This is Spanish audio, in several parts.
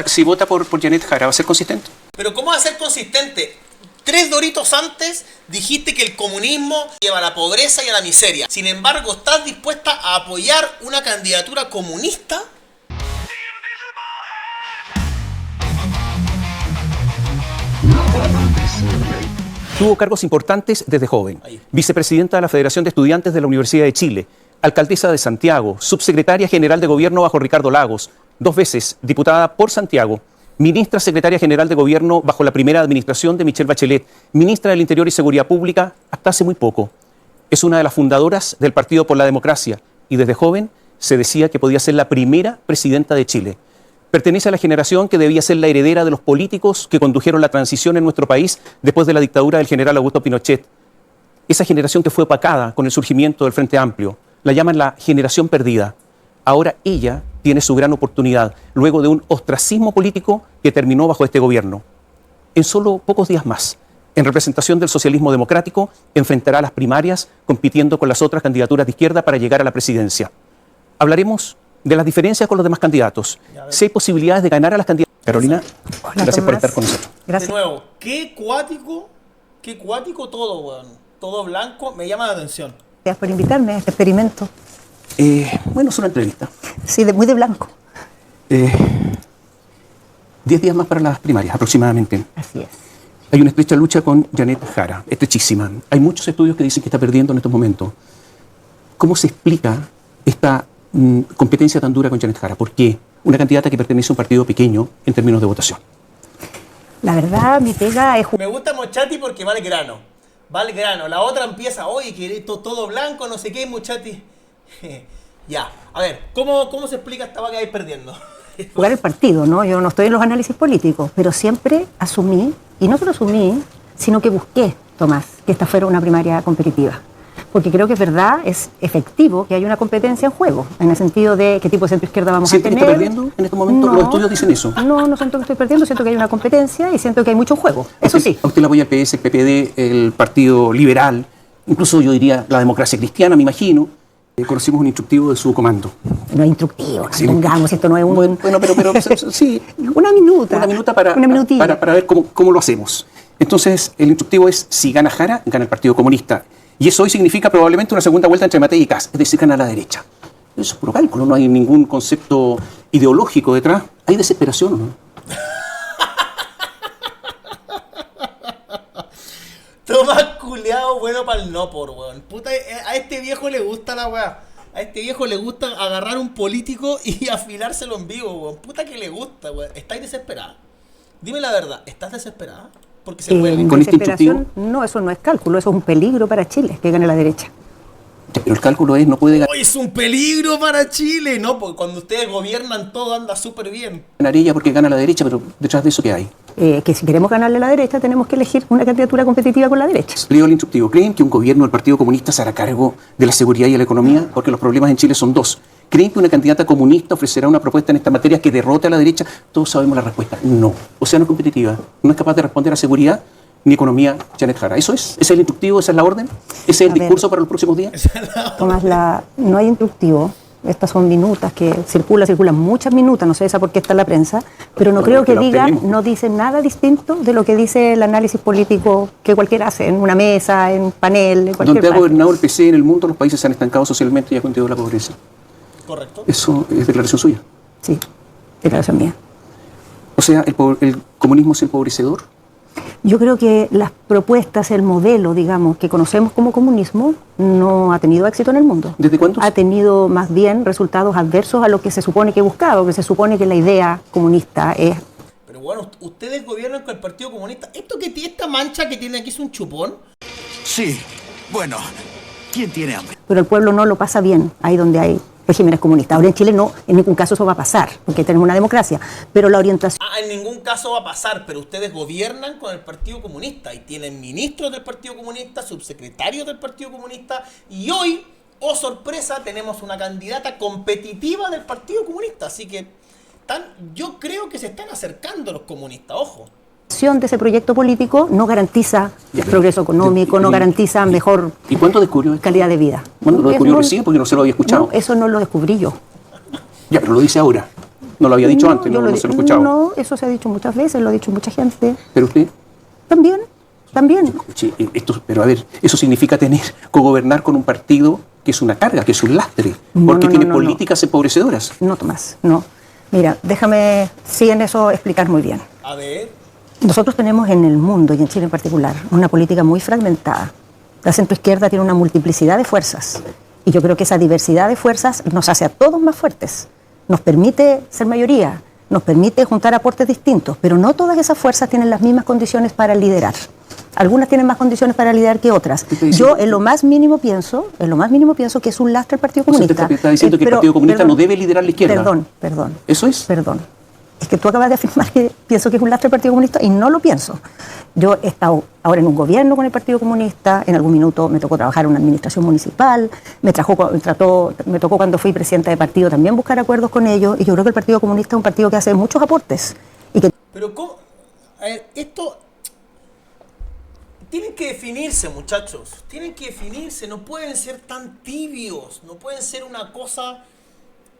Si vota por Janet Jara, ¿va a ser consistente? Pero ¿cómo va a ser consistente? 3 doritos antes dijiste que el comunismo lleva a la pobreza y a la miseria. Sin embargo, ¿estás dispuesta a apoyar una candidatura comunista? Tuvo cargos importantes desde joven. Vicepresidenta de la Federación de Estudiantes de la Universidad de Chile, alcaldesa de Santiago, subsecretaria general de Gobierno bajo Ricardo Lagos, 2 veces diputada por Santiago, ministra secretaria general de Gobierno bajo la primera administración de Michelle Bachelet, ministra del Interior y Seguridad Pública hasta hace muy poco. Es una de las fundadoras del Partido por la Democracia y desde joven se decía que podía ser la primera presidenta de Chile. Pertenece a la generación que debía ser la heredera de los políticos que condujeron la transición en nuestro país después de la dictadura del general Augusto Pinochet. Esa generación que fue opacada con el surgimiento del Frente Amplio. La llaman la generación perdida. Ahora ella tiene su gran oportunidad, luego de un ostracismo político que terminó bajo este gobierno. En solo pocos días más, en representación del socialismo democrático, enfrentará las primarias compitiendo con las otras candidaturas de izquierda para llegar a la presidencia. Hablaremos de las diferencias con los demás candidatos, si hay posibilidades de ganar a las candidaturas. Carolina, gracias por estar con nosotros. Gracias. De nuevo, qué cuático todo, weón. Todo blanco, me llama la atención. Gracias por invitarme a este experimento. Bueno, es una entrevista. Sí, muy de blanco. 10 días más para las primarias, aproximadamente. Así es. Hay una estrecha lucha con Janet Jara, estrechísima. Hay muchos estudios que dicen que está perdiendo en estos momentos. ¿Cómo se explica esta competencia tan dura con Janet Jara? ¿Por qué? Una candidata que pertenece a un partido pequeño en términos de votación. La verdad, mi pega es... Me gusta Mochati porque va al grano. Va al grano. La otra empieza, oye, que todo blanco, no sé qué, Mochati. Ya. A ver, ¿cómo se explica esta vaca ahí perdiendo? Jugar el partido, ¿no? Yo no estoy en los análisis políticos, pero siempre asumí, y no solo asumí, sino que busqué, Tomás, que esta fuera una primaria competitiva. Porque creo que es verdad, es efectivo que hay una competencia en juego, en el sentido de qué tipo de centro-izquierda vamos a tener. ¿Siente que está perdiendo en este momento? No, los estudios dicen eso. No siento que estoy perdiendo, siento que hay una competencia y siento que hay mucho juego. Eso sí. A usted le apoya el PS, el PPD, el Partido Liberal, incluso yo diría la democracia cristiana, me imagino. Conocimos un instructivo de su comando. No es instructivo, sí. Pongamos, esto no es un... Bueno, pero sí. Una minuta. Una minuta para ver cómo lo hacemos. Entonces, el instructivo es, si gana Jara, gana el Partido Comunista. Y eso hoy significa probablemente una segunda vuelta entre Matei y Kast, es decir, gana a la derecha. Eso es puro cálculo, no hay ningún concepto ideológico detrás. ¿Hay desesperación o no? Tomás culeado bueno para el no por, weón. Puta, a este viejo le gusta la weá. A este viejo le gusta agarrar un político y afilárselo en vivo, weón. Puta que le gusta, weón. ¿Estáis desesperada? Dime la verdad, ¿estás desesperada? Porque se puede. ¿Con este instructivo? No, eso no es cálculo, eso es un peligro para Chile, que gane la derecha. Pero el cálculo es, no puede ganar. ¡Oh, es un peligro para Chile! No, porque cuando ustedes gobiernan todo anda súper bien. Ganar ella porque gana la derecha, pero detrás de eso, ¿qué hay? Que si queremos ganarle a la derecha tenemos que elegir una candidatura competitiva con la derecha. Leo el instructivo. ¿Creen que un gobierno del Partido Comunista se hará cargo de la seguridad y de la economía? Porque los problemas en Chile son 2. ¿Creen que una candidata comunista ofrecerá una propuesta en esta materia que derrote a la derecha? Todos sabemos la respuesta. No. O sea, no es competitiva. No es capaz de responder a seguridad ni economía Janet Jara. ¿Eso es? ¿Ese es el instructivo? ¿Esa es la orden? ¿Ese es el discurso para los próximos días? Tomás, no hay instructivo. Estas son minutas que circulan muchas minutas, no sé esa por qué está en la prensa, pero no creo que no dicen nada distinto de lo que dice el análisis político que cualquiera hace, en una mesa, en panel, en cualquier Donde ha gobernado el PC en el mundo, los países se han estancado socialmente y ha continuado la pobreza. Correcto. ¿Eso es declaración suya? Sí, declaración mía. O sea, ¿el comunismo es empobrecedor? Yo creo que las propuestas, el modelo, digamos, que conocemos como comunismo, no ha tenido éxito en el mundo. ¿Desde cuándo? Ha tenido más bien resultados adversos a lo que se supone que buscaba, que se supone que la idea comunista es... Pero bueno, ustedes gobiernan con el Partido Comunista. ¿Esta mancha que tiene aquí es un chupón? Sí, bueno, ¿quién tiene hambre? Pero el pueblo no lo pasa bien ahí donde hay regímenes comunistas. Ahora en Chile no, en ningún caso eso va a pasar, porque tenemos una democracia, pero la orientación... En ningún caso va a pasar, pero ustedes gobiernan con el Partido Comunista y tienen ministros del Partido Comunista, subsecretarios del Partido Comunista, y hoy, oh sorpresa, tenemos una candidata competitiva del Partido Comunista, así que yo creo que se están acercando los comunistas, ojo. De ese proyecto político no garantiza progreso económico, no garantiza mejor ¿Y cuándo descubrió esto? calidad de vida. Bueno, lo descubrió recién porque no se lo había escuchado. No, eso no lo descubrí yo. Ya, pero lo dice ahora. No lo había dicho antes, yo no se lo he escuchado. No, eso se ha dicho muchas veces, lo ha dicho mucha gente. Pero usted... También. Sí, pero a ver, eso significa cogobernar con un partido que es una carga, que es un lastre, porque tiene políticas empobrecedoras. No, Tomás, no. Mira, déjame, sí, en eso explicar muy bien. A ver. Nosotros tenemos en el mundo, y en Chile en particular, una política muy fragmentada. La centroizquierda tiene una multiplicidad de fuerzas, y yo creo que esa diversidad de fuerzas nos hace a todos más fuertes, nos permite ser mayoría, nos permite juntar aportes distintos, pero no todas esas fuerzas tienen las mismas condiciones para liderar. Algunas tienen más condiciones para liderar que otras. Yo en lo más mínimo pienso que es un lastre el Partido Comunista. Usted está diciendo que el Partido Comunista no debe liderar la izquierda. Perdón. ¿Eso es? Perdón. Es que tú acabas de afirmar que pienso que es un lastre el Partido Comunista y no lo pienso. Yo he estado ahora en un gobierno con el Partido Comunista, en algún minuto me tocó trabajar en una administración municipal, me tocó cuando fui presidenta de partido también buscar acuerdos con ellos, y yo creo que el Partido Comunista es un partido que hace muchos aportes. Pero ¿cómo? A ver, esto... Tienen que definirse, muchachos. Tienen que definirse. No pueden ser tan tibios. No pueden ser una cosa,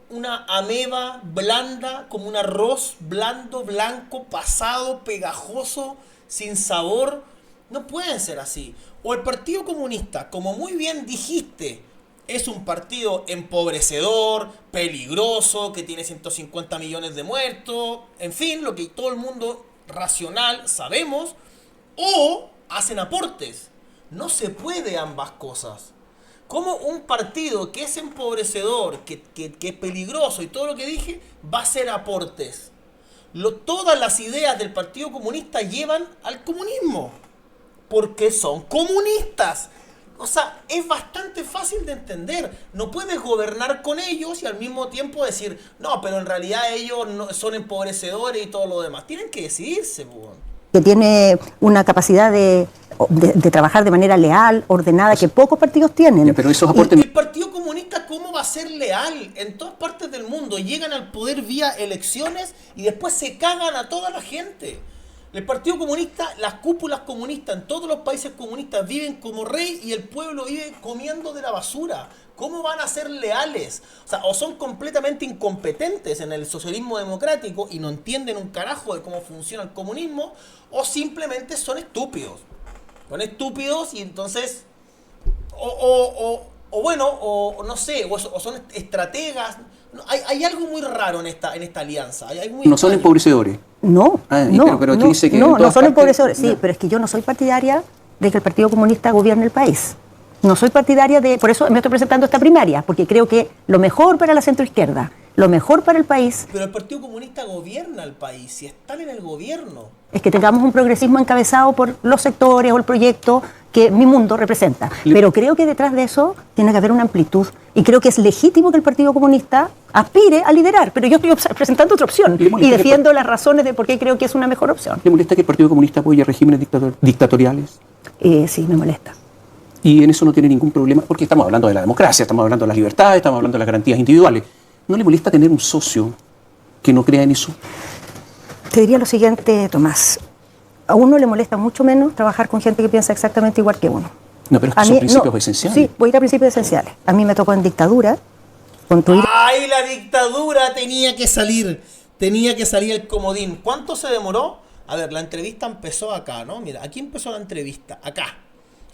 una ameba blanda, como un arroz blando, blanco, pasado, pegajoso, sin sabor. No pueden ser así. O el Partido Comunista, como muy bien dijiste, es un partido empobrecedor, peligroso, que tiene 150 millones de muertos. En fin, lo que todo el mundo racional sabemos. O hacen aportes. No se puede ambas cosas. Como un partido que es empobrecedor, que es peligroso y todo lo que dije, va a hacer aportes. Todas las ideas del Partido Comunista llevan al comunismo. Porque son comunistas. O sea, es bastante fácil de entender. No puedes gobernar con ellos y al mismo tiempo decir, no, pero en realidad ellos no, son empobrecedores y todo lo demás. Tienen que decidirse, pues. Que tiene una capacidad de trabajar de manera leal, ordenada, que pocos partidos tienen. Pero esos aportes... El Partido Comunista, ¿cómo va a ser leal? En todas partes del mundo llegan al poder vía elecciones y después se cagan a toda la gente. El Partido Comunista, las cúpulas comunistas en todos los países comunistas viven como rey y el pueblo vive comiendo de la basura. ¿Cómo van a ser leales? O sea, o son completamente incompetentes en el socialismo democrático y no entienden un carajo de cómo funciona el comunismo, o simplemente son estúpidos. Son estúpidos y entonces... O no sé, o son estrategas. Hay algo muy raro en esta alianza. Hay algo muy no son empobrecedores. No, pero aquí dice que no son empobrecedores. Sí, pero es que yo no soy partidaria de que el Partido Comunista gobierne el país. No soy partidaria de... Por eso me estoy presentando esta primaria, porque creo que lo mejor para la centroizquierda, lo mejor para el país... Pero el Partido Comunista gobierna el país, si están en el gobierno. Es que tengamos un progresismo encabezado por los sectores o el proyecto que mi mundo representa. Pero creo que detrás de eso tiene que haber una amplitud. Y creo que es legítimo que el Partido Comunista aspire a liderar. Pero yo estoy presentando otra opción y defiendo las razones de por qué creo que es una mejor opción. ¿Le molesta que el Partido Comunista apoye regímenes dictatoriales? Sí, me molesta. Y en eso no tiene ningún problema, porque estamos hablando de la democracia, estamos hablando de las libertades, estamos hablando de las garantías individuales. ¿No le molesta tener un socio que no crea en eso? Te diría lo siguiente, Tomás. A uno le molesta mucho menos trabajar con gente que piensa exactamente igual que uno. No, pero es que son principios esenciales. Sí, voy a ir a principios esenciales. A mí me tocó en dictadura construir... ¡Ay, la dictadura! Tenía que salir el comodín. ¿Cuánto se demoró? A ver, la entrevista empezó acá, ¿no? Mira, aquí empezó la entrevista, acá.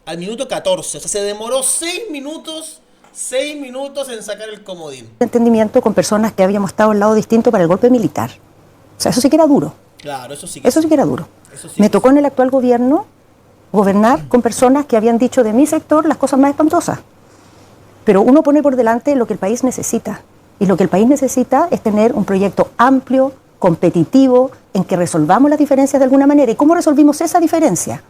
Al minuto 14, o sea, se demoró 6 minutos en sacar el comodín. Entendimiento con personas que habíamos estado al lado distinto para el golpe militar. O sea, eso sí que era duro. Claro, eso sí que era duro. Me tocó en el actual gobierno gobernar con personas que habían dicho de mi sector las cosas más espantosas. Pero uno pone por delante lo que el país necesita. Y lo que el país necesita es tener un proyecto amplio, competitivo, en que resolvamos las diferencias de alguna manera. ¿Y cómo resolvimos esa diferencia?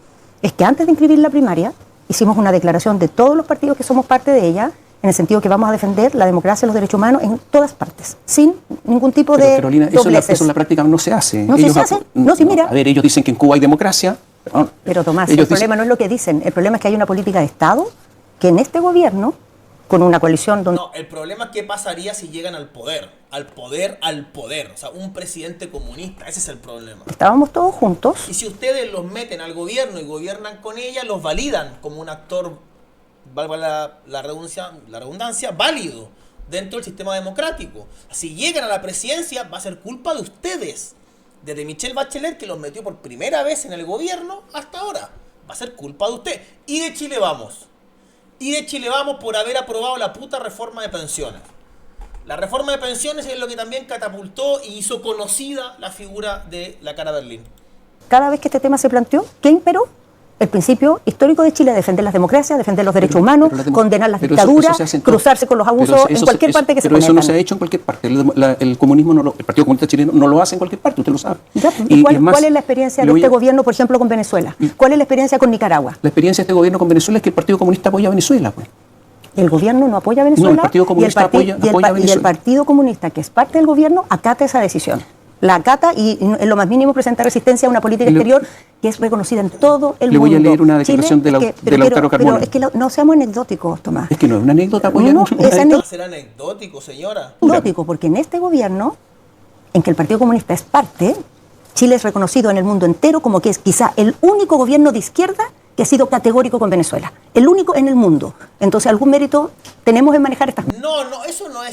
Es que antes de inscribir la primaria, hicimos una declaración de todos los partidos que somos parte de ella, en el sentido que vamos a defender la democracia y los derechos humanos en todas partes, sin ningún tipo de Carolina, eso en la práctica no se hace. ¿No se hace? No, sí, mira. A ver, ellos dicen que en Cuba hay democracia. Pero Tomás, el problema no es lo que dicen, el problema es que hay una política de Estado que en este gobierno, con una coalición donde... No, el problema es qué pasaría si llegan al poder. O sea, un presidente comunista, ese es el problema. Estábamos todos juntos. Y si ustedes los meten al gobierno y gobiernan con ella, los validan como un actor, valga la redundancia, válido dentro del sistema democrático. Si llegan a la presidencia, va a ser culpa de ustedes. Desde Michelle Bachelet, que los metió por primera vez en el gobierno, hasta ahora. Va a ser culpa de usted. Y de Chile Vamos. Y de Chile Vamos por haber aprobado la puta reforma de pensiones. La reforma de pensiones es lo que también catapultó y hizo conocida la figura de la Cara Berlín. Cada vez que este tema se planteó, ¿qué imperó? El principio histórico de Chile, defender las democracias, defender los derechos humanos, condenar las dictaduras, cruzarse con los abusos en cualquier parte que se cometan. Pero eso no se ha hecho en cualquier parte. El comunismo, el Partido Comunista Chileno no lo hace en cualquier parte, usted lo sabe. Ya, ¿cuál es la experiencia de este gobierno, por ejemplo, con Venezuela? ¿Cuál es la experiencia con Nicaragua? La experiencia de este gobierno con Venezuela es que el Partido Comunista apoya a Venezuela, pues. El gobierno no apoya a Venezuela. No, el Partido Comunista apoya a Venezuela. Y el Partido Comunista, que es parte del gobierno, acata esa decisión. La acata y en lo más mínimo presenta resistencia a una política exterior que es reconocida en todo el mundo. Le voy a leer una declaración de Lautaro Carmona. Pero es que no seamos anecdóticos, Tomás. Es que no es una anécdota, apoyar. No, ¿Va a ser anecdótico, señora? Anecdótico, porque en este gobierno, en que el Partido Comunista es parte, Chile es reconocido en el mundo entero como que es quizá el único gobierno de izquierda que ha sido categórico con Venezuela. El único en el mundo. Entonces, algún mérito tenemos en manejar estas cosas. No, eso no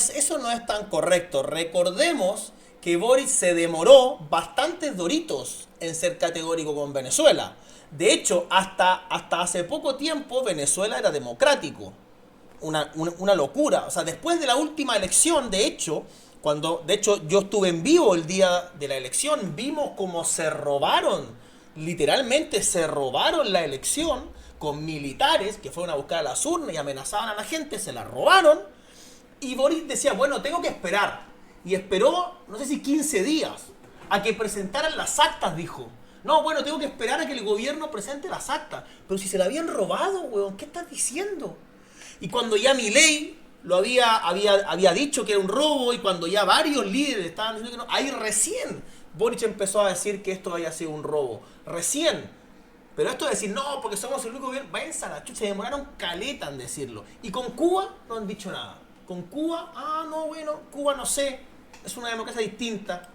es tan correcto. Recordemos que Boric se demoró bastantes doritos en ser categórico con Venezuela. De hecho, hasta hace poco tiempo Venezuela era democrático. Una locura. O sea, después de la última elección, de hecho, yo estuve en vivo el día de la elección, vimos cómo se robaron, literalmente se robaron la elección con militares que fueron a buscar a las urnas y amenazaban a la gente, se la robaron. Y Boric decía, bueno, tengo que esperar. Y esperó, no sé si 15 días, a que presentaran las actas, dijo. No, bueno, tengo que esperar a que el gobierno presente las actas. Pero si se la habían robado, weón, ¿qué estás diciendo? Y cuando ya Milei lo había dicho que era un robo, y cuando ya varios líderes estaban diciendo que no, ahí recién Boric empezó a decir que esto había sido un robo. Recién. Pero esto de decir, no, porque somos el único gobierno, váyanse a la chucha, se demoraron caleta en decirlo. Y con Cuba no han dicho nada. Con Cuba, no, bueno, Cuba no sé, es una democracia distinta.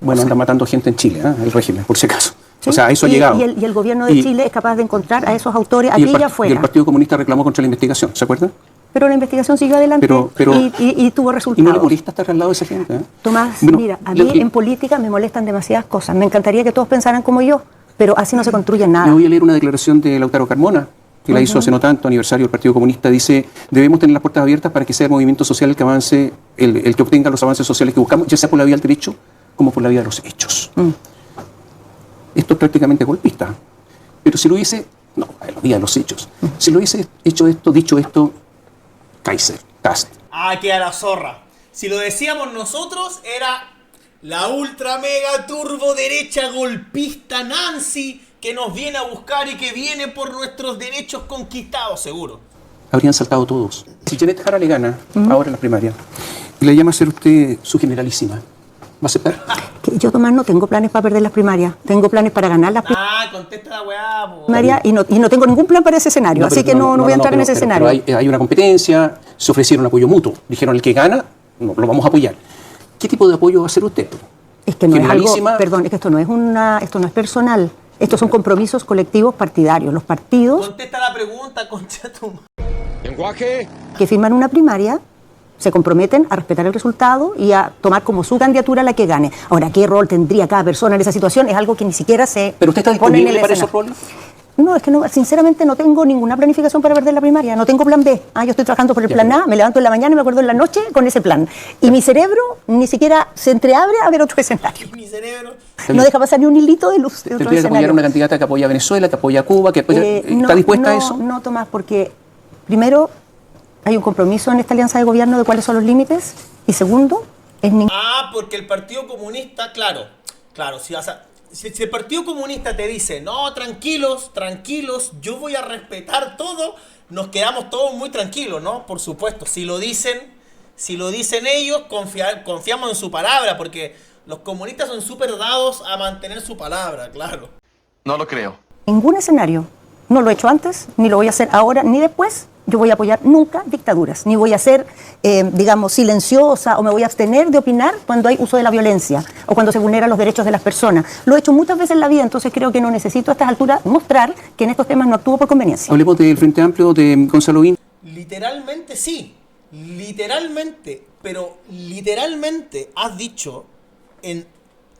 Bueno, anda matando gente en Chile, el régimen, por si acaso. ¿Sí? O sea, eso ha llegado. Y el gobierno de Chile es capaz de encontrar a esos autores aquí y afuera. Y el Partido Comunista reclamó contra la investigación, ¿se acuerdan? Pero la investigación siguió adelante y tuvo resultados. ¿Y no le molesta estar al lado de esa gente? Tomás, mira, a mí en política me molestan demasiadas cosas. Me encantaría que todos pensaran como yo, pero así no se construye nada. Le voy a leer una declaración de Lautaro Carmona, que la hizo hace no tanto, aniversario del Partido Comunista. Dice, debemos tener las puertas abiertas para que sea el movimiento social el que avance, el que obtenga los avances sociales que buscamos, ya sea por la vía del derecho como por la vía de los hechos. Esto es prácticamente golpista. Pero si lo hubiese, no, por la vía de los hechos. Si lo hubiese dicho esto, Kaiser, Kast. Que a la zorra. Si lo decíamos nosotros, era la ultra mega turbo derecha golpista Nancy, que nos viene a buscar y que viene por nuestros derechos conquistados, seguro. Habrían saltado todos. Si Janet Jara le gana, ahora en la primaria, y le llama a ser usted su generalísima, ¿va a aceptar? Yo, Tomás, no tengo planes para perder las primarias. Tengo planes para ganar las Contesta la weá, po. primarias y no tengo ningún plan para ese escenario. Así que no voy a entrar en ese escenario. Pero hay una competencia, se ofrecieron apoyo mutuo. Dijeron, el que gana, lo vamos a apoyar. ¿Qué tipo de apoyo va a hacer usted? Es que no es algo, perdón, es que esto no es personal. Estos son compromisos colectivos partidarios. Los partidos Contesta la pregunta, concha tu Lenguaje. que firman una primaria se comprometen a respetar el resultado y a tomar como su candidatura la que gane. Ahora, ¿qué rol tendría cada persona en esa situación? Es algo que ni siquiera se ¿Pero usted está pone en el disponible para esos escenario. roles? No, es que no, sinceramente no tengo ninguna planificación para perder la primaria. No tengo plan B. Yo estoy trabajando por el plan A, me levanto en la mañana y me acuerdo en la noche con ese plan. Y mi cerebro ni siquiera se entreabre a ver otro escenario. Mi cerebro. No deja pasar ni un hilito de luz de otro ¿Tendría que apoyar a escenario. una candidata que apoya a Venezuela, que apoya a Cuba, que apoya, está dispuesta a eso? No, Tomás, porque primero hay un compromiso en esta alianza de gobierno de cuáles son los límites y segundo, es Porque el Partido Comunista, claro, si el Partido Comunista te dice, no, tranquilos, yo voy a respetar todo, nos quedamos todos muy tranquilos, ¿no? Por supuesto, si lo dicen ellos, confiamos en su palabra, porque los comunistas son súper dados a mantener su palabra, claro. No lo creo. ningún escenario. No lo he hecho antes, ni lo voy a hacer ahora, ni después. Yo voy a apoyar nunca dictaduras, ni voy a ser, digamos, silenciosa o me voy a abstener de opinar cuando hay uso de la violencia o cuando se vulneran los derechos de las personas. Lo he hecho muchas veces en la vida, entonces creo que no necesito a estas alturas mostrar que en estos temas no actúo por conveniencia. Hablemos del Frente Amplio de Gonzalo Guin. Literalmente sí. literalmente, pero literalmente has dicho,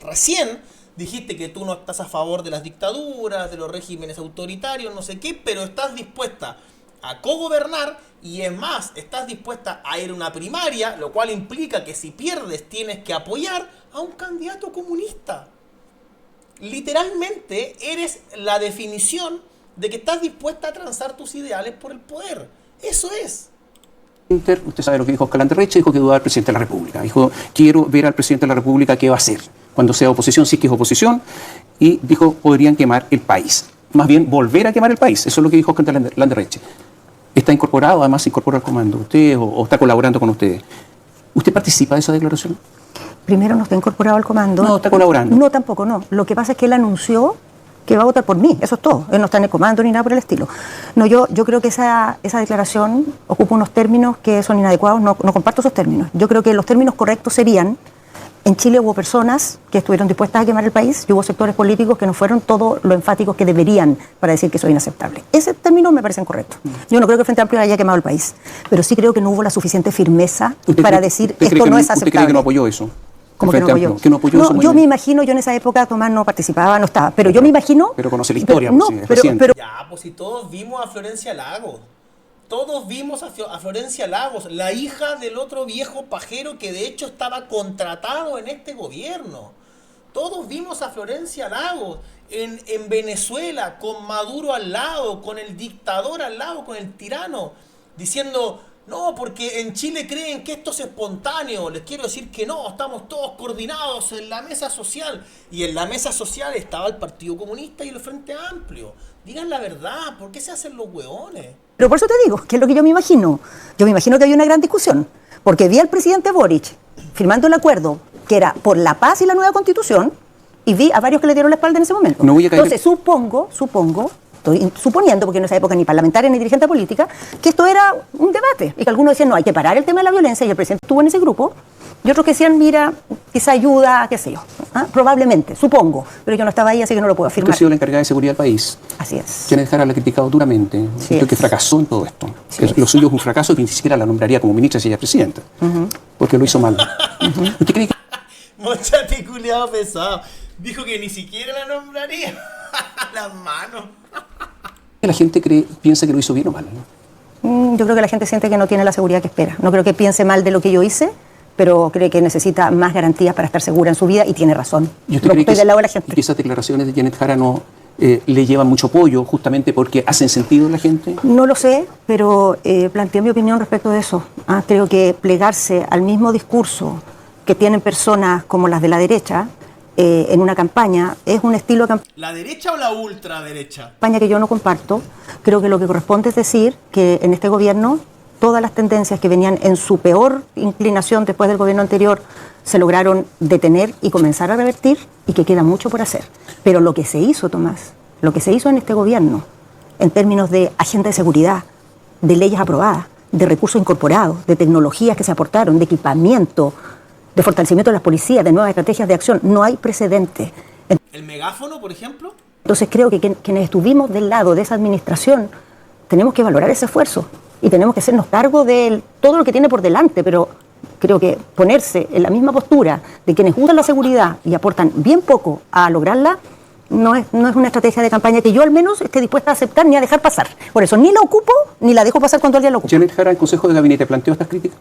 recién dijiste que tú no estás a favor de las dictaduras, de los regímenes autoritarios, no sé qué, pero estás dispuesta a cogobernar y es más, estás dispuesta a ir a una primaria, lo cual implica que si pierdes tienes que apoyar a un candidato comunista. Literalmente eres la definición de que estás dispuesta a transar tus ideales por el poder. Eso es. Usted sabe lo que dijo Oscar Landerreche, dijo que dudaba del presidente de la República. Dijo, quiero ver al presidente de la República qué va a hacer cuando sea oposición, si es que es oposición, y dijo, podrían quemar el país. Más bien, volver a quemar el país. Eso es lo que dijo Oscar Landerreche. Está incorporado, además se incorpora al comando. ¿Usted o está colaborando con ustedes? ¿Usted participa de esa declaración? Primero no está incorporado al comando. No, está colaborando. No, tampoco, no. Lo que pasa es que él anunció que va a votar por mí, eso es todo. Él no está en el comando ni nada por el estilo. No, yo creo que esa declaración ocupa unos términos que son inadecuados, no comparto esos términos. Yo creo que los términos correctos serían, en Chile hubo personas que estuvieron dispuestas a quemar el país y hubo sectores políticos que no fueron todo lo enfáticos que deberían para decir que eso es inaceptable. Ese término me parece incorrecto. Yo no creo que el Frente Amplio haya quemado el país, pero sí creo que no hubo la suficiente firmeza para decir esto no es aceptable. ¿Usted cree que no apoyó eso? ¿Cómo que no apoyó? ¿Que no apoyó eso? Yo me imagino, yo en esa época, Tomás, no participaba, no estaba, pero yo me imagino... Pero conoce la historia, no, pero Ya, pues si todos vimos a Florencia Lagos. Todos vimos a Florencia Lagos, la hija del otro viejo pajero que de hecho estaba contratado en este gobierno. Todos vimos a Florencia Lagos en Venezuela, con Maduro al lado, con el dictador al lado, con el tirano, diciendo... No, porque en Chile creen que esto es espontáneo. Les quiero decir que no, estamos todos coordinados en la mesa social. Y en la mesa social estaba el Partido Comunista y el Frente Amplio. Digan la verdad, ¿por qué se hacen los hueones? Pero por eso te digo, ¿qué es lo que yo me imagino? Yo me imagino que había una gran discusión, porque vi al presidente Boric firmando el acuerdo que era por la paz y la nueva constitución, y vi a varios que le dieron la espalda en ese momento. No voy a caer... Entonces supongo, estoy suponiendo, porque en esa época ni parlamentaria ni dirigente política, que esto era un debate, y que algunos decían, no, hay que parar el tema de la violencia, y el presidente estuvo en ese grupo, y otros que decían, mira, quizá ayuda, qué sé yo, probablemente, supongo, pero yo no estaba ahí, así que no lo puedo afirmar. Usted ha sido la encargada de seguridad del país. Así es. Janet Jara la ha criticado duramente, Sí, que fracasó en todo esto. Sí, Lo suyo es un fracaso que ni siquiera la nombraría como ministra si ella es presidenta, porque lo hizo mal. ¿Usted cree que Mochati culiado pesado. Dijo que ni siquiera la nombraría. Las manos. la gente piensa que lo hizo bien o mal? Yo creo que la gente siente que no tiene la seguridad que espera. No creo que piense mal de lo que yo hice, pero cree que necesita más garantías para estar segura en su vida y tiene razón. ¿Y usted No cree estoy del lado de la gente. que esas declaraciones de Janet Jara no le llevan mucho apoyo justamente porque hacen sentido en la gente? No lo sé, pero planteo mi opinión respecto de eso. Creo que plegarse al mismo discurso que tienen personas como las de la derecha en una campaña es un estilo de ¿La derecha o la ultraderecha? campaña que yo no comparto. Creo que lo que corresponde es decir que en este gobierno todas las tendencias que venían en su peor inclinación después del gobierno anterior se lograron detener y comenzar a revertir, y que queda mucho por hacer. Pero lo que se hizo, Tomás, lo que se hizo en este gobierno en términos de agenda de seguridad, de leyes aprobadas, de recursos incorporados, de tecnologías que se aportaron, de equipamiento, de fortalecimiento de las policías, de nuevas estrategias de acción, no hay precedente. ¿El megáfono, por ejemplo? Entonces creo que quienes estuvimos del lado de esa administración tenemos que valorar ese esfuerzo y tenemos que hacernos cargo de todo lo que tiene por delante, pero creo que ponerse en la misma postura de quienes usan la seguridad y aportan bien poco a lograrla no es una estrategia de campaña que yo al menos esté dispuesta a aceptar ni a dejar pasar. Por eso ni la ocupo ni la dejo pasar cuando alguien la ocupa. Janet Jara, el Consejo de Gabinete, ¿planteó estas críticas?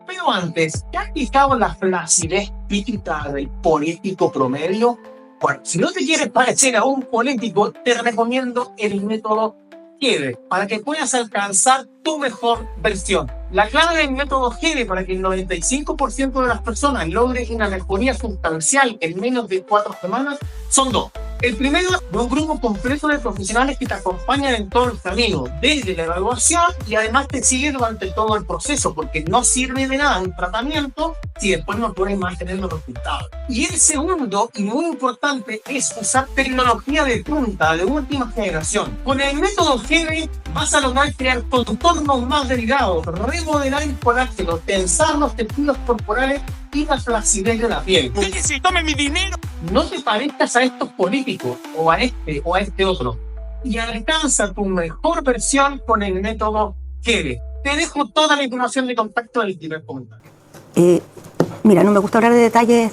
Pero antes, ¿te has fijado la flacidez típica del político promedio? Bueno, si no te quieres parecer a un político, te recomiendo el método GEDE para que puedas alcanzar tu mejor versión. La clave del método GEDE para que el 95% de las personas logren una mejoría sustancial en menos de 4 semanas son dos. El primero es un grupo completo de profesionales que te acompañan en todo el camino, desde la evaluación, y además te siguen durante todo el proceso, porque no sirve de nada un tratamiento si después no puedes mantener los resultados. Y el segundo, y muy importante, es usar tecnología de punta, de última generación. Con el método GEDE vas a lograr crear contornos más delgados, remodelar el colágeno, tensar los tejidos corporales y la flacidez de la piel. ¡Cállese y tome mi dinero! No te parezcas a estos políticos, o a este otro, y alcanza tu mejor versión con el método GEDE. Te dejo toda la información de contacto del primer comentario. Mira, no me gusta hablar de detalles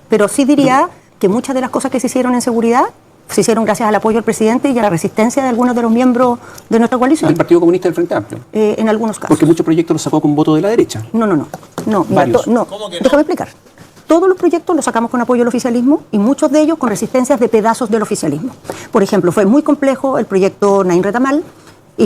pero sí diría que muchas de las cosas que se hicieron en seguridad se hicieron gracias al apoyo del presidente y a la resistencia de algunos de los miembros de nuestra coalición. ¿Del Partido Comunista del Frente Amplio? En algunos casos. Porque muchos proyectos los sacó con voto de la derecha. No. Mira, Varios. no. ¿Cómo que no? Déjame explicar. Todos los proyectos los sacamos con apoyo del oficialismo y muchos de ellos con resistencias de pedazos del oficialismo. Por ejemplo, fue muy complejo el proyecto Naín Retamal,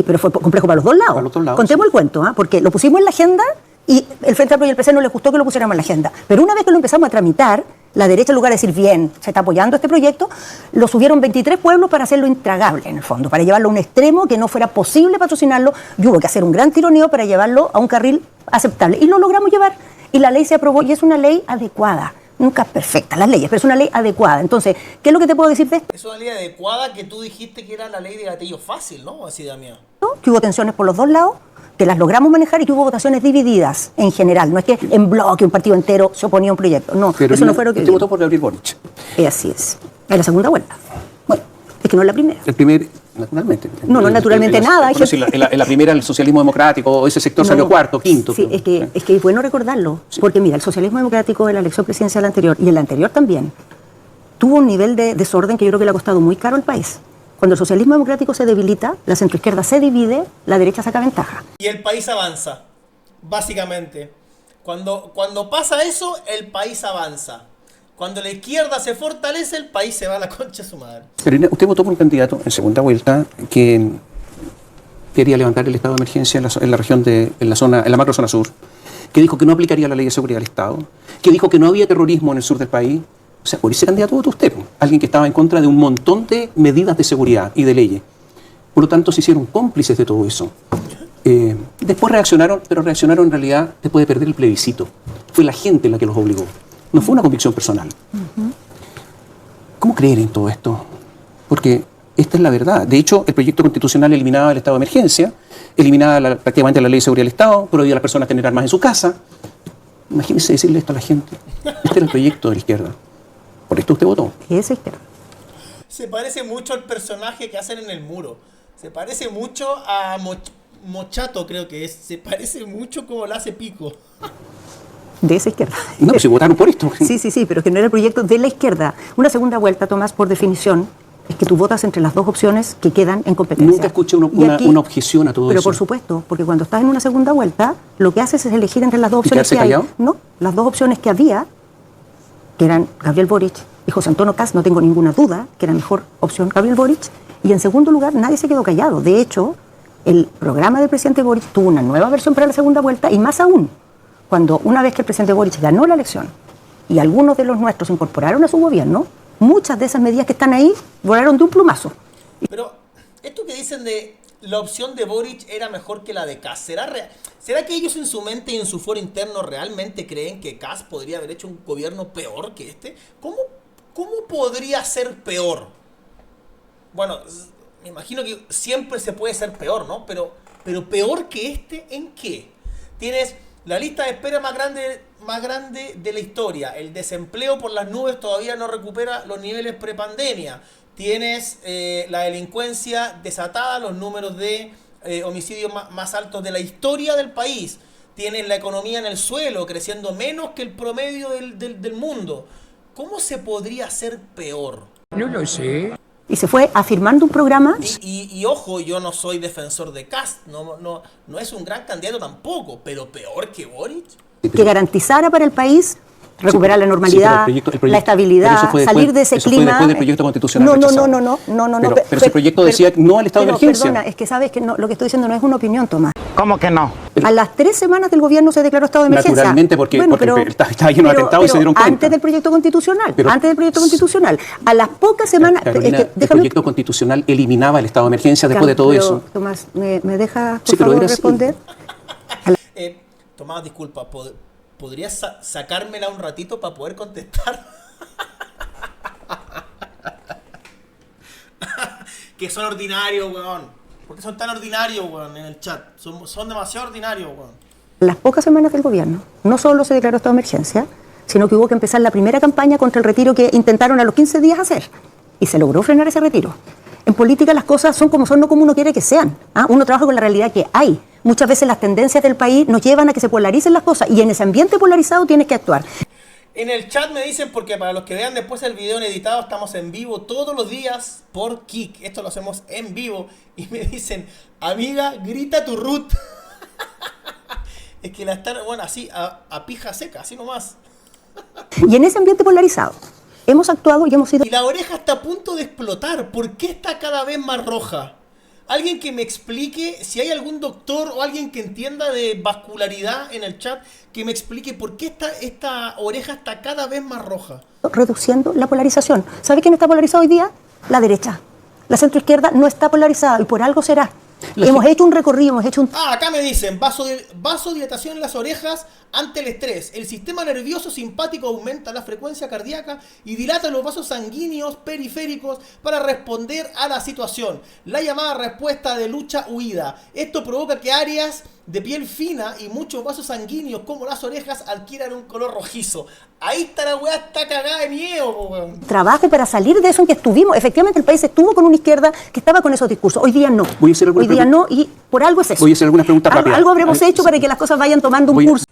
pero fue complejo para los dos lados. Para los dos lados, Contemos el cuento, porque lo pusimos en la agenda y el Frente Amplio y el PC no les gustó que lo pusiéramos en la agenda. Pero una vez que lo empezamos a tramitar, la derecha, en lugar de decir, bien, se está apoyando este proyecto, lo subieron 23 pueblos para hacerlo intragable, en el fondo, para llevarlo a un extremo que no fuera posible patrocinarlo, y hubo que hacer un gran tironeo para llevarlo a un carril aceptable. Y lo logramos llevar, y la ley se aprobó, y es una ley adecuada. Nunca es perfecta las leyes, pero es una ley adecuada. Entonces, ¿qué es lo que te puedo decir de esto? Es una ley adecuada que tú dijiste que era la ley de gatillo fácil, ¿no? Así, Damián. Que hubo tensiones por los dos lados, que las logramos manejar y que hubo votaciones divididas en general. No es que en bloque un partido entero se oponía a un proyecto. No, Pero eso no fue lo que usted vimos. votó por Gabriel Boric. Así es. En la segunda vuelta. Bueno, es que no es la primera. El primer, naturalmente. No, naturalmente nada. Bueno, sí, en la primera el socialismo democrático, ese sector salió cuarto, quinto. Sí, es que es bueno recordarlo. Sí. Porque mira, el socialismo democrático en la elección presidencial anterior y en la anterior también tuvo un nivel de desorden que yo creo que le ha costado muy caro al país. Cuando el socialismo democrático se debilita, la centroizquierda se divide, la derecha saca ventaja. Y el país avanza, básicamente. Cuando pasa eso, el país avanza. Cuando la izquierda se fortalece, el país se va a la concha de su madre. Pero usted votó por un candidato en segunda vuelta que quería levantar el estado de emergencia en la región en la macrozona sur, que dijo que no aplicaría la ley de seguridad del Estado, que dijo que no había terrorismo en el sur del país. O sea, por ese candidato votó usted, alguien que estaba en contra de un montón de medidas de seguridad y de leyes. Por lo tanto, se hicieron cómplices de todo eso. Después reaccionaron, pero reaccionaron en realidad después de perder el plebiscito. Fue la gente la que los obligó. No fue una convicción personal. ¿Cómo creer en todo esto? Porque esta es la verdad. De hecho, el proyecto constitucional eliminaba el estado de emergencia, eliminaba prácticamente la ley de seguridad del Estado, prohibía a las personas tener armas en su casa. Imagínense decirle esto a la gente. Este era el proyecto de la izquierda. Por esto usted votó. Esa izquierda. Se parece mucho al personaje que hacen en El Muro. Se parece mucho a Mochato, creo que es. Se parece mucho como la hace Pico. De esa izquierda. No, pues si votaron por esto. Sí, pero que no era el proyecto de la izquierda. Una segunda vuelta, Tomás, por definición, es que tú votas entre las dos opciones que quedan en competencia. Nunca escuché una objeción a todo pero eso. por supuesto, porque cuando estás en una segunda vuelta, lo que haces es elegir entre las dos opciones que hay. callado? No, las dos opciones que había, que eran Gabriel Boric y José Antonio Kast, no tengo ninguna duda que era mejor opción Gabriel Boric. Y en segundo lugar, nadie se quedó callado. De hecho, el programa del presidente Boric tuvo una nueva versión para la segunda vuelta y más aún, cuando una vez que el presidente Boric ganó la elección y algunos de los nuestros incorporaron a su gobierno, muchas de esas medidas que están ahí volaron de un plumazo. Pero esto que dicen de la opción de Boric era mejor que la de Kast, ¿será que ellos en su mente y en su foro interno realmente creen que Kast podría haber hecho un gobierno peor que este? ¿Cómo podría ser peor? Bueno, me imagino que siempre se puede ser peor, ¿no? Pero peor que este, ¿en qué? Tienes la lista de espera más grande de la historia. El desempleo por las nubes todavía no recupera los niveles prepandemia. Tienes la delincuencia desatada, los números de homicidios más altos de la historia del país. Tienes la economía en el suelo, creciendo menos que el promedio del mundo. ¿Cómo se podría hacer peor? No lo sé. Y se fue afirmando un programa. Y ojo, yo no soy defensor de Kast, no es un gran candidato tampoco, pero peor que Boric. Que garantizara para el país recuperar la normalidad, el proyecto, la estabilidad, salir de ese clima. Fue después del proyecto constitucional rechazado. No. Pero ese proyecto decía no al estado de emergencia. Perdona, es que sabes que lo que estoy diciendo no es una opinión, Tomás. ¿Cómo que no? A las 3 semanas del gobierno se declaró estado de emergencia. Naturalmente, porque estaba lleno de atentados y se dieron cuenta. Antes del proyecto constitucional. A las pocas semanas... Carolina, el proyecto constitucional eliminaba el estado de emergencia después de todo eso. Tomás, ¿me dejas, por favor, responder? Tomás, disculpa, ¿podrías sacármela un ratito para poder contestar? Que son ordinarios, weón. ¿Por qué son tan ordinarios, weón, en el chat? Son demasiado ordinarios, weón. Las pocas semanas del gobierno, no solo se declaró estado de emergencia, sino que hubo que empezar la primera campaña contra el retiro que intentaron a los 15 días hacer. Y se logró frenar ese retiro. En política las cosas son como son, no como uno quiere que sean. Uno trabaja con la realidad que hay. Muchas veces las tendencias del país nos llevan a que se polaricen las cosas y en ese ambiente polarizado tienes que actuar. En el chat me dicen, porque para los que vean después el video en editado, estamos en vivo todos los días por Kik. Esto lo hacemos en vivo. Y me dicen, amiga, grita tu root. Es que la están, bueno, así, a pija seca, así nomás. Y en ese ambiente polarizado hemos actuado y hemos sido... Y la oreja está a punto de explotar. ¿Por qué está cada vez más roja? Alguien que me explique, si hay algún doctor o alguien que entienda de vascularidad en el chat, que me explique por qué esta oreja está cada vez más roja. Reduciendo la polarización. ¿Sabe quién está polarizado hoy día? La derecha. La centroizquierda no está polarizada y por algo será. Hemos hecho un recorrido, hemos hecho un... Acá me dicen, vasodilatación en las orejas ante el estrés. El sistema nervioso simpático aumenta la frecuencia cardíaca y dilata los vasos sanguíneos periféricos para responder a la situación. La llamada respuesta de lucha-huida. Esto provoca que áreas de piel fina y muchos vasos sanguíneos como las orejas adquieran un color rojizo. Ahí está la weá, está cagada de miedo, weón. Trabajo para salir de eso en que estuvimos. Efectivamente el país estuvo con una izquierda que estaba con esos discursos. Hoy día no. Hoy día no y por algo es eso. Voy a hacer algunas preguntas rápidas. Algo habremos hecho para que las cosas vayan tomando un curso.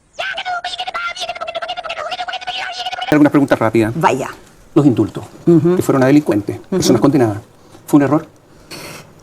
Algunas preguntas rápidas. Vaya. Los indultos, que fueron a delincuentes, personas condenadas. ¿Fue un error?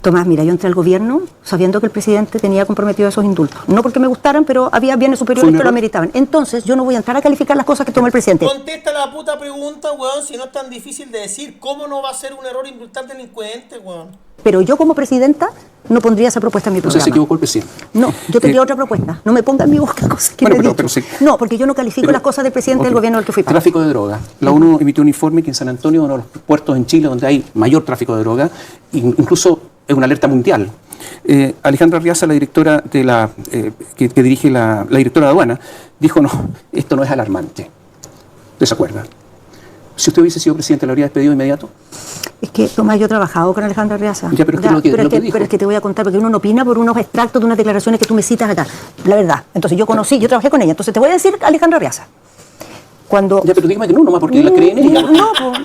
Tomás, mira, yo entré al gobierno sabiendo que el presidente tenía comprometido esos indultos. No porque me gustaran, pero había bienes superiores que lo ameritaban. Entonces, yo no voy a entrar a calificar las cosas que toma el presidente. Contesta la puta pregunta, weón, si no es tan difícil de decir. ¿Cómo no va a ser un error indultar delincuente, weón? Pero yo como presidenta no pondría esa propuesta en mi programa. Entonces se equivocó el presidente. No, yo tendría otra propuesta. No me ponga en mi boca cosas que Bueno, no he pero dicho. sí. No, porque yo no califico las cosas del presidente del gobierno del que fui parte. Tráfico de droga. La ONU emitió un informe que en San Antonio, uno de los puertos en Chile donde hay mayor tráfico de droga, incluso es una alerta mundial. Alejandra Riaza, la directora de que dirige la directora de aduana, dijo, no, esto no es alarmante. ¿Usted se acuerda? Si usted hubiese sido presidente, ¿lo habría despedido de inmediato? Es que, Tomás, yo he trabajado con Alejandra Riaza. Ya, pero es que lo que dijo. Pero es que te voy a contar, porque uno no opina por unos extractos de unas declaraciones que tú me citas acá. La verdad. Entonces yo trabajé con ella. Entonces te voy a decir Alejandra Riaza. Cuando... Ya, pero dígame que no, nomás porque la creen ella.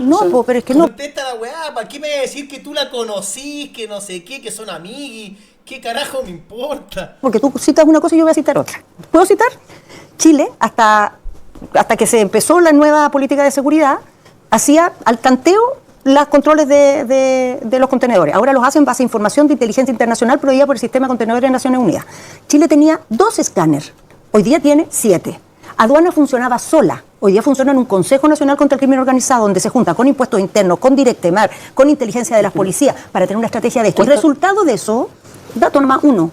No, pero es que no. Contesta la weá, ¿para qué me va a decir que tú la conocís, que no sé qué, que son amiguis? ¿Qué carajo me importa? Porque tú citas una cosa y yo voy a citar otra. ¿Puedo citar? Chile, hasta que se empezó la nueva política de seguridad, hacía al tanteo los controles de los contenedores. Ahora los hacen en base a información de inteligencia internacional prohibida por el sistema de contenedores de Naciones Unidas. Chile tenía 2 escáneres, hoy día tiene 7. Aduana funcionaba sola. Hoy día funciona en un Consejo Nacional contra el Crimen Organizado, donde se junta con impuestos internos, con Directemar, con inteligencia de las policías, para tener una estrategia de esto. El resultado de eso, dato nomás 1.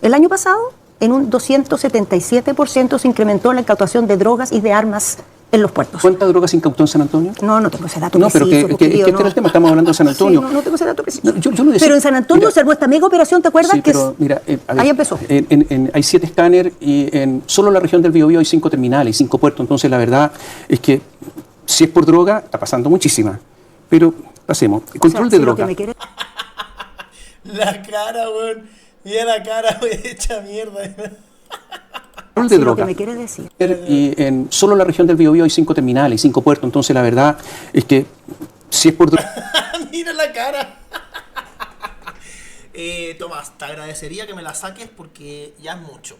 El año pasado, en un 277% se incrementó la incautación de drogas y de armas en los puertos. ¿Cuánta droga se incautó en San Antonio? No tengo ese dato No, preciso. pero que este era el tema, estamos hablando de San Antonio. Sí, no tengo ese dato preciso. No, yo lo decía, pero en San Antonio se armó esta mega operación, ¿te acuerdas? Sí, pero mira, a ver, ahí empezó. Hay 7 escáneres y en solo la región del Biobío hay 5 terminales y 5 puertos. Entonces la verdad es que si es por droga, está pasando muchísima. Pero pasemos. Control de droga. La cara, weón. Mira la cara, weón, hecha mierda. Control de droga. Lo que me quiere decir. Y en solo la región del Biobío hay 5 terminales y 5 puertos. Entonces la verdad es que si es por droga... Mira la cara. Tomás, te agradecería que me la saques porque ya es mucho.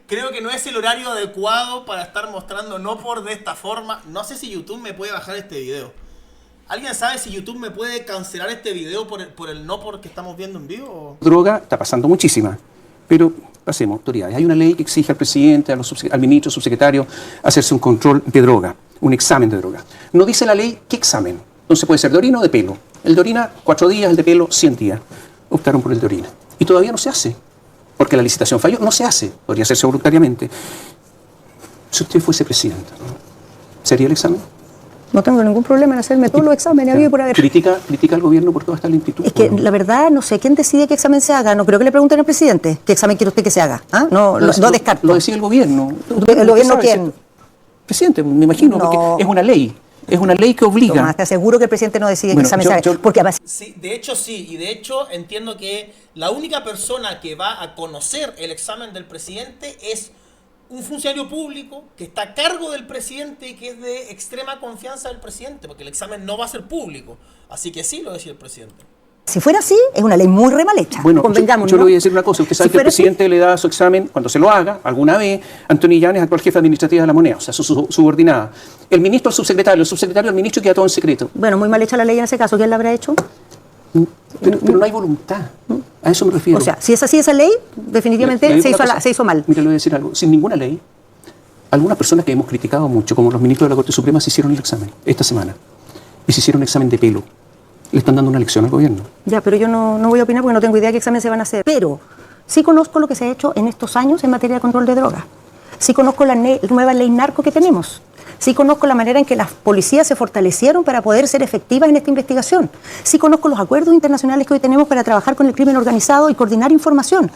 Creo que no es el horario adecuado para estar mostrando no por de esta forma. No sé si YouTube me puede bajar este video. ¿Alguien sabe si YouTube me puede cancelar este video por el no por que estamos viendo en vivo? Droga está pasando muchísima. Pero pasemos, autoridades. Hay una ley que exige al presidente, al ministro, subsecretario, hacerse un control de droga, un examen de droga. No dice la ley qué examen. Entonces puede ser de orina o de pelo. El de orina, 4 días, el de pelo, 100 días. Optaron por el de orina. Y todavía no se hace, porque la licitación falló. No se hace, podría hacerse voluntariamente. Si usted fuese presidente, ¿no? ¿Sería el examen? No tengo ningún problema en hacerme todos los exámenes, había por haber. ¿Critica al gobierno por toda esta lentitud? Es que la verdad no sé quién decide qué examen se haga. No creo que le pregunten al presidente qué examen quiere usted que se haga. ¿Ah? No descarto. Lo decide el gobierno. ¿El gobierno quién? Presidente, me imagino, No. porque es una ley. Es una ley que obliga. Tomás, te aseguro que el presidente no decide qué examen se haga. Porque además... Sí, de hecho sí, y de hecho entiendo que la única persona que va a conocer el examen del presidente es un funcionario público que está a cargo del presidente y que es de extrema confianza del presidente, porque el examen no va a ser público. Así que sí lo decía el presidente. Si fuera así, es una ley muy re mal hecha. Bueno, convengamos, yo ¿no? le voy a decir una cosa. Usted sabe Si que el fuera así- presidente le da su examen cuando se lo haga, alguna vez, Antonio Llanes, actual jefe administrativa de la moneda, o sea, su subordinada. El ministro al subsecretario, el subsecretario al ministro y queda todo en secreto. Bueno, muy mal hecha la ley en ese caso. ¿Quién la habrá hecho? Pero no hay voluntad. A eso me refiero. O sea, si es así esa ley, definitivamente Le digo se una hizo, cosa. se hizo mal. Mira, le voy a decir algo. Sin ninguna ley, algunas personas que hemos criticado mucho, como los ministros de la Corte Suprema, se hicieron el examen esta semana. Y se hicieron un examen de pelo. Le están dando una lección al gobierno. Ya, pero yo no voy a opinar porque no tengo idea de qué exámenes se van a hacer. Pero sí conozco lo que se ha hecho en estos años en materia de control de drogas. Sí conozco la nueva ley narco que tenemos. Sí conozco la manera en que las policías se fortalecieron para poder ser efectivas en esta investigación. Sí conozco los acuerdos internacionales que hoy tenemos para trabajar con el crimen organizado y coordinar información.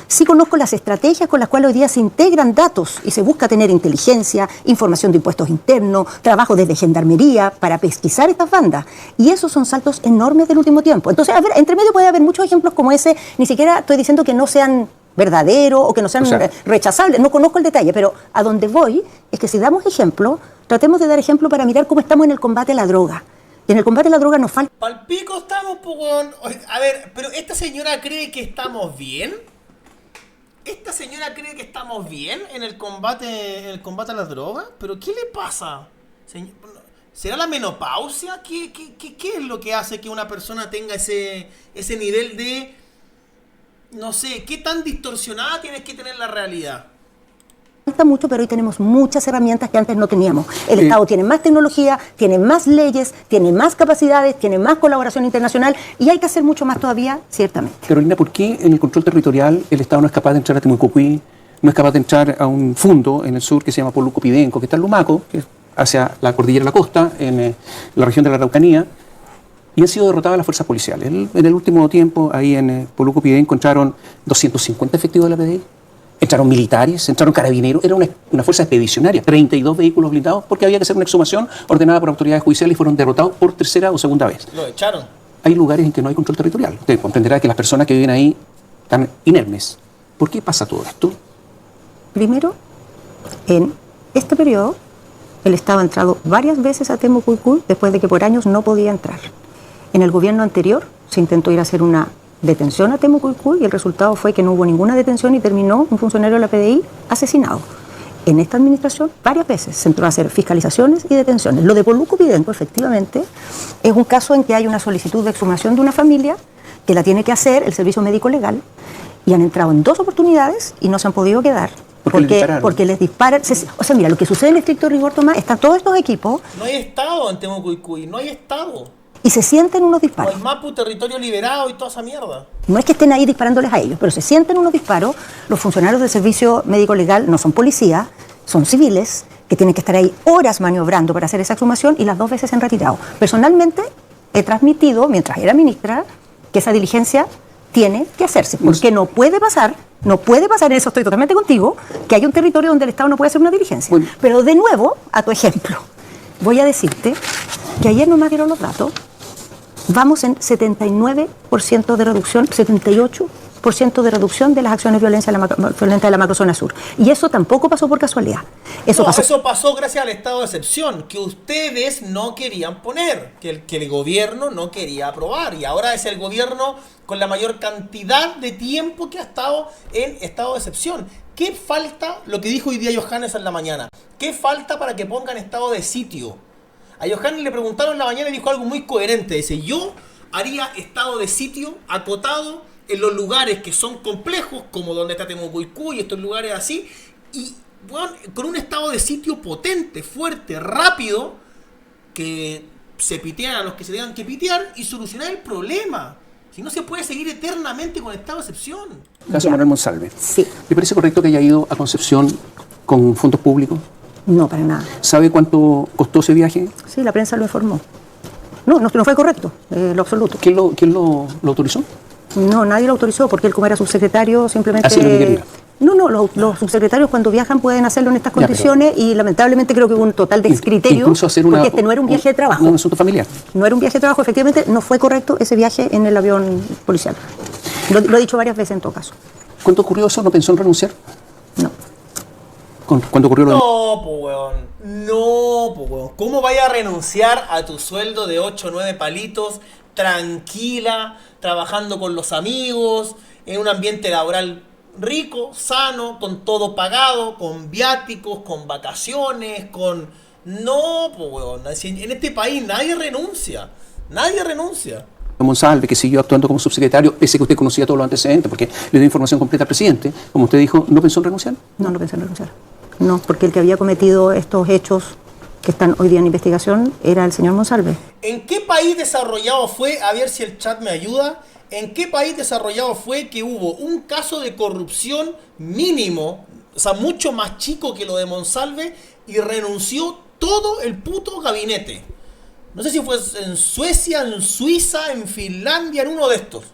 Sí conozco las estrategias con las cuales hoy día se integran datos y se busca tener inteligencia, información de impuestos internos, trabajo desde gendarmería para pesquisar estas bandas. Y esos son saltos enormes del último tiempo. Entonces, a ver, entre medio puede haber muchos ejemplos como ese. Ni siquiera estoy diciendo que no sean verdaderos o que no sean rechazables. No conozco el detalle, pero a donde voy es que si damos ejemplo, tratemos de dar ejemplo para mirar cómo estamos en el combate a la droga. Y en el combate a la droga nos falta... Palpico estamos, pugón. A ver, pero ¿esta señora cree que estamos bien? ¿Esta señora cree que estamos bien en el combate a la droga? ¿Pero qué le pasa? ¿Será la menopausia? ¿Qué es lo que hace que una persona tenga ese nivel de... No sé, ¿qué tan distorsionada tienes que tener la realidad? Falta mucho, pero hoy tenemos muchas herramientas que antes no teníamos. El Estado tiene más tecnología, tiene más leyes, tiene más capacidades, tiene más colaboración internacional y hay que hacer mucho más todavía, ciertamente. Carolina, ¿por qué en el control territorial el Estado no es capaz de entrar a Temucucuí, no es capaz de entrar a un fundo en el sur que se llama Poluco-Pidenco, que está en Lumaco, que es hacia la cordillera de la costa, en la región de la Araucanía, y han sido derrotadas las fuerzas policiales? En el último tiempo, ahí en Poluco-Pidenco entraron 250 efectivos de la PDI. Entraron militares, entraron carabineros, era una fuerza expedicionaria, 32 vehículos blindados, porque había que hacer una exhumación ordenada por autoridades judiciales y fueron derrotados por tercera o segunda vez. Lo echaron. Hay lugares en que no hay control territorial. Usted comprenderá que las personas que viven ahí están inermes. ¿Por qué pasa todo esto? Primero, en este periodo, el Estado ha entrado varias veces a Temucuicú después de que por años no podía entrar. En el gobierno anterior se intentó ir a hacer una detención a Temucuicú y el resultado fue que no hubo ninguna detención y terminó un funcionario de la PDI asesinado. En esta administración varias veces se entró a hacer fiscalizaciones y detenciones. Lo de Poluco-Pidenco, efectivamente, es un caso en que hay una solicitud de exhumación de una familia que la tiene que hacer el servicio médico legal y han entrado en 2 oportunidades y no se han podido quedar. Porque les disparan. O sea, mira, lo que sucede en estricto rigor, Tomás, están todos estos equipos. No hay Estado en Temucuicui, no hay Estado. Y se sienten unos disparos. O el Mapu, territorio liberado y toda esa mierda. No es que estén ahí disparándoles a ellos, pero se sienten unos disparos. Los funcionarios del servicio médico legal no son policías, son civiles, que tienen que estar ahí horas maniobrando para hacer esa exhumación y las 2 veces se han retirado. Personalmente he transmitido, mientras era ministra, que esa diligencia tiene que hacerse, porque no puede pasar, en eso estoy totalmente contigo, que hay un territorio donde el Estado no puede hacer una diligencia. Bueno. Pero de nuevo, a tu ejemplo, voy a decirte que ayer nomás dieron los datos. Vamos en 79% de reducción, 78% de reducción de las acciones violentas de la macrozona sur. Y eso tampoco pasó por casualidad. Eso pasó gracias al estado de excepción, que ustedes no querían poner, que el gobierno no quería aprobar. Y ahora es el gobierno con la mayor cantidad de tiempo que ha estado en estado de excepción. ¿Qué falta? Lo que dijo hoy día Johannes en la mañana. ¿Qué falta para que pongan estado de sitio? A Johannes le preguntaron en la mañana y dijo algo muy coherente. Dice, yo haría estado de sitio acotado en los lugares que son complejos, como donde está Temucuicú y estos lugares así, y bueno, con un estado de sitio potente, fuerte, rápido, que se pitean a los que se tengan que pitear y solucionar el problema. Si no se puede seguir eternamente con estado de excepción. Caso Manuel Monsalve. Sí. ¿Le parece correcto que haya ido a Concepción con fondos públicos? No, para nada. ¿Sabe cuánto costó ese viaje? Sí, la prensa lo informó. No fue correcto, lo absoluto. ¿Quién lo autorizó? No, nadie lo autorizó porque él, como era subsecretario, simplemente... Así lo que quería. No, los subsecretarios cuando viajan pueden hacerlo en estas condiciones y lamentablemente creo que hubo un total descriterio incluso hacer porque este no era un viaje de trabajo. Un asunto familiar. No era un viaje de trabajo, efectivamente no fue correcto ese viaje en el avión policial. Lo he dicho varias veces en todo caso. ¿Cuándo ocurrió eso? ¿No pensó en renunciar? No. Cuando ocurrió lo de... No, pues weón. No, pues weón. ¿Cómo vaya a renunciar a tu sueldo de 8 o 9 palitos, tranquila, trabajando con los amigos, en un ambiente laboral rico, sano, con todo pagado, con viáticos, con vacaciones, con... No, pues weón. En este país nadie renuncia. Nadie renuncia. Monsalve, que siguió actuando como subsecretario, pese a que usted conocía todos los antecedentes, porque le dio información completa al presidente, como usted dijo, ¿no pensó en renunciar? No pensé en renunciar. No, porque el que había cometido estos hechos que están hoy día en investigación era el señor Monsalve. ¿En qué país desarrollado fue, a ver si el chat me ayuda, en qué país desarrollado fue que hubo un caso de corrupción mínimo, o sea, mucho más chico que lo de Monsalve, y renunció todo el puto gabinete? No sé si fue en Suecia, en Suiza, en Finlandia, en uno de estos.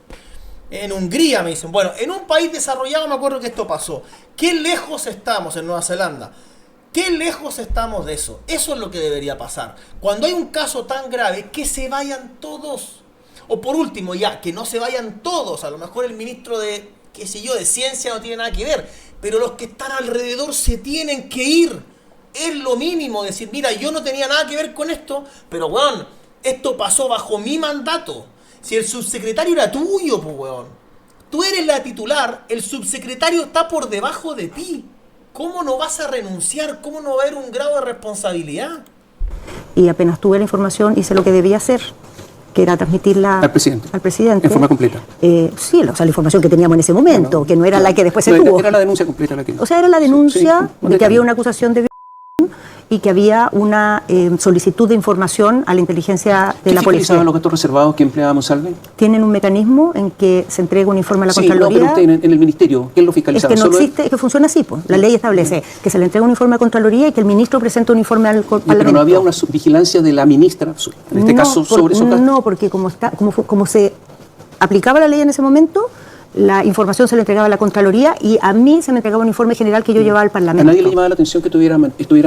En Hungría me dicen. Bueno, en un país desarrollado me acuerdo que esto pasó. ¿Qué lejos estamos en Nueva Zelanda? ¿Qué lejos estamos de eso? Eso es lo que debería pasar. Cuando hay un caso tan grave, que se vayan todos. O por último, ya, que no se vayan todos. A lo mejor el ministro de, qué sé yo, de ciencia no tiene nada que ver. Pero los que están alrededor se tienen que ir. Es lo mínimo decir, mira, yo no tenía nada que ver con esto, pero weón, esto pasó bajo mi mandato. Si el subsecretario era tuyo, pues weón. Tú eres la titular, el subsecretario está por debajo de ti. ¿Cómo no vas a renunciar? ¿Cómo no va a haber un grado de responsabilidad? Y apenas tuve la información, hice lo que debía hacer, que era transmitirla al presidente. En forma completa. Sí, o sea, la información que teníamos en ese momento, que no era la que después se tuvo. Era la denuncia completa la que... O sea, era la denuncia sí, de que había una acusación de y que había una solicitud de información a la inteligencia de la policía. ¿Qué los gastos reservados que empleaba Monsalve? Tienen un mecanismo en que se entrega un informe a la Contraloría. Sí, no, pero usted en el ministerio, ¿quién lo fiscalizaba? Es que no existe, es que funciona así, pues. La ley establece que se le entrega un informe a la Contraloría y que el ministro presenta un informe al Parlamento. Pero no había una vigilancia de la ministra, en este caso, sobre esos gastos. No, porque como se aplicaba la ley en ese momento, la información se le entregaba a la Contraloría y a mí se me entregaba un informe general que yo llevaba al Parlamento. ¿A nadie le llamaba la atención que estuviera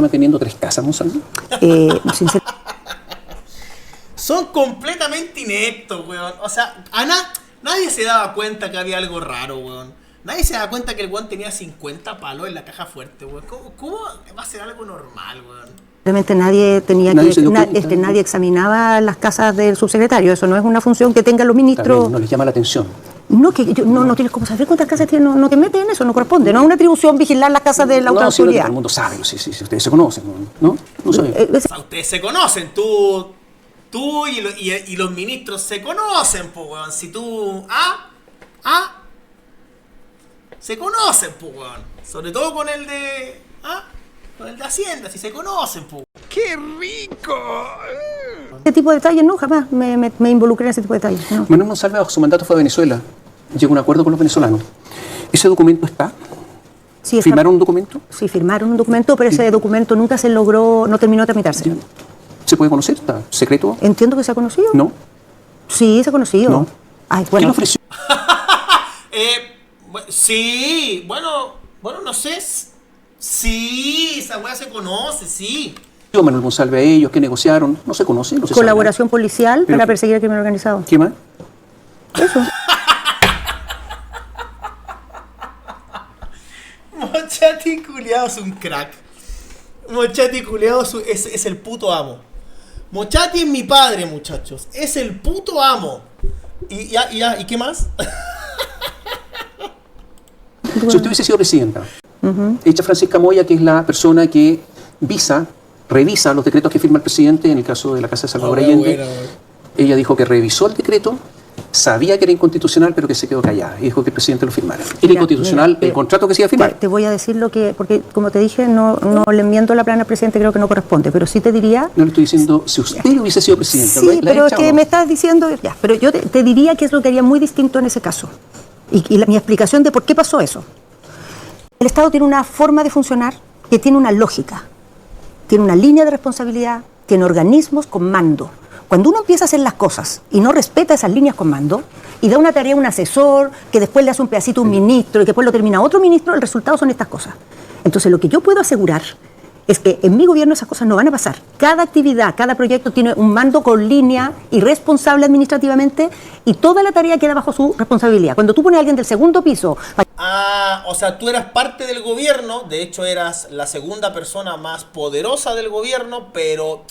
manteniendo 3 casas, Monsalve? Son completamente ineptos, weón. O sea, nadie se daba cuenta que había algo raro, weón. Nadie se daba cuenta que el weón tenía 50 palos en la caja fuerte, weón. ¿Cómo va a ser algo normal, weón? Realmente nadie examinaba las casas del subsecretario. Eso no es una función que tengan los ministros. No les llama la atención. No, que no tienes cómo saber cuántas casas tienen, no te metes en eso, no corresponde. No es una atribución vigilar las casas de la autoridad. Sí, todo el mundo sabe, sí, ustedes se conocen, ¿no? No saben. O sea, ustedes se conocen, tú y los ministros se conocen, pues, weón. Si tú... se conocen, pues, weón. Sobre todo con el de... con el de Hacienda, si se conocen, pues. ¡Qué rico! Ese tipo de detalles, no, jamás me involucré en ese tipo de detalles. No. Manuel Monsalve, bajo su mandato, fue a Venezuela. Llegó a un acuerdo con los venezolanos. ¿Ese documento está? Sí, ¿Firmaron un documento? Sí, firmaron un documento, pero ese documento nunca se logró, no terminó de tramitarse. Ya. ¿Se puede conocer? ¿Está secreto? Entiendo que se ha conocido. ¿No? Sí, se ha conocido. No. Ay, ¿Quién bueno. le ofreció? Sí, bueno, no sé. Sí, esa weá se conoce, sí. Manuel Monsalve a ellos, que negociaron, no se conoce, no se Colaboración policial Pero para perseguir el crimen organizado. ¿Qué más? Eso. Mochati culiao es un crack. Mochati culiao es el puto amo. Mochati es mi padre, muchachos. Es el puto amo. ¿Y qué más? Si usted hubiese sido presidenta, echa Francisca Moya, que es la persona que revisa los decretos que firma el presidente en el caso de la Casa de Salvador Allende. Bueno. Ella dijo que revisó el decreto, sabía que era inconstitucional, pero que se quedó callada y dijo que el presidente lo firmara. Era inconstitucional el contrato que se iba a firmar. Te voy a decir porque como te dije, no le enmiendo la plana al presidente, creo que no corresponde, pero sí te diría... No le estoy diciendo si usted hubiese sido presidente. Sí, pero es que me estás diciendo... Ya, pero yo te diría que es lo que haría muy distinto en ese caso. Y mi explicación de por qué pasó eso. El Estado tiene una forma de funcionar que tiene una lógica. Tiene una línea de responsabilidad, tiene organismos con mando. Cuando uno empieza a hacer las cosas y no respeta esas líneas con mando y da una tarea a un asesor, que después le hace un pedacito a un ministro y que después lo termina otro ministro, el resultado son estas cosas. Entonces lo que yo puedo asegurar es que en mi gobierno esas cosas no van a pasar. Cada actividad, cada proyecto tiene un mando con línea y responsable administrativamente y toda la tarea queda bajo su responsabilidad. Cuando tú pones a alguien del segundo piso... Ah, o sea, tú eras parte del gobierno, de hecho eras la segunda persona más poderosa del gobierno, pero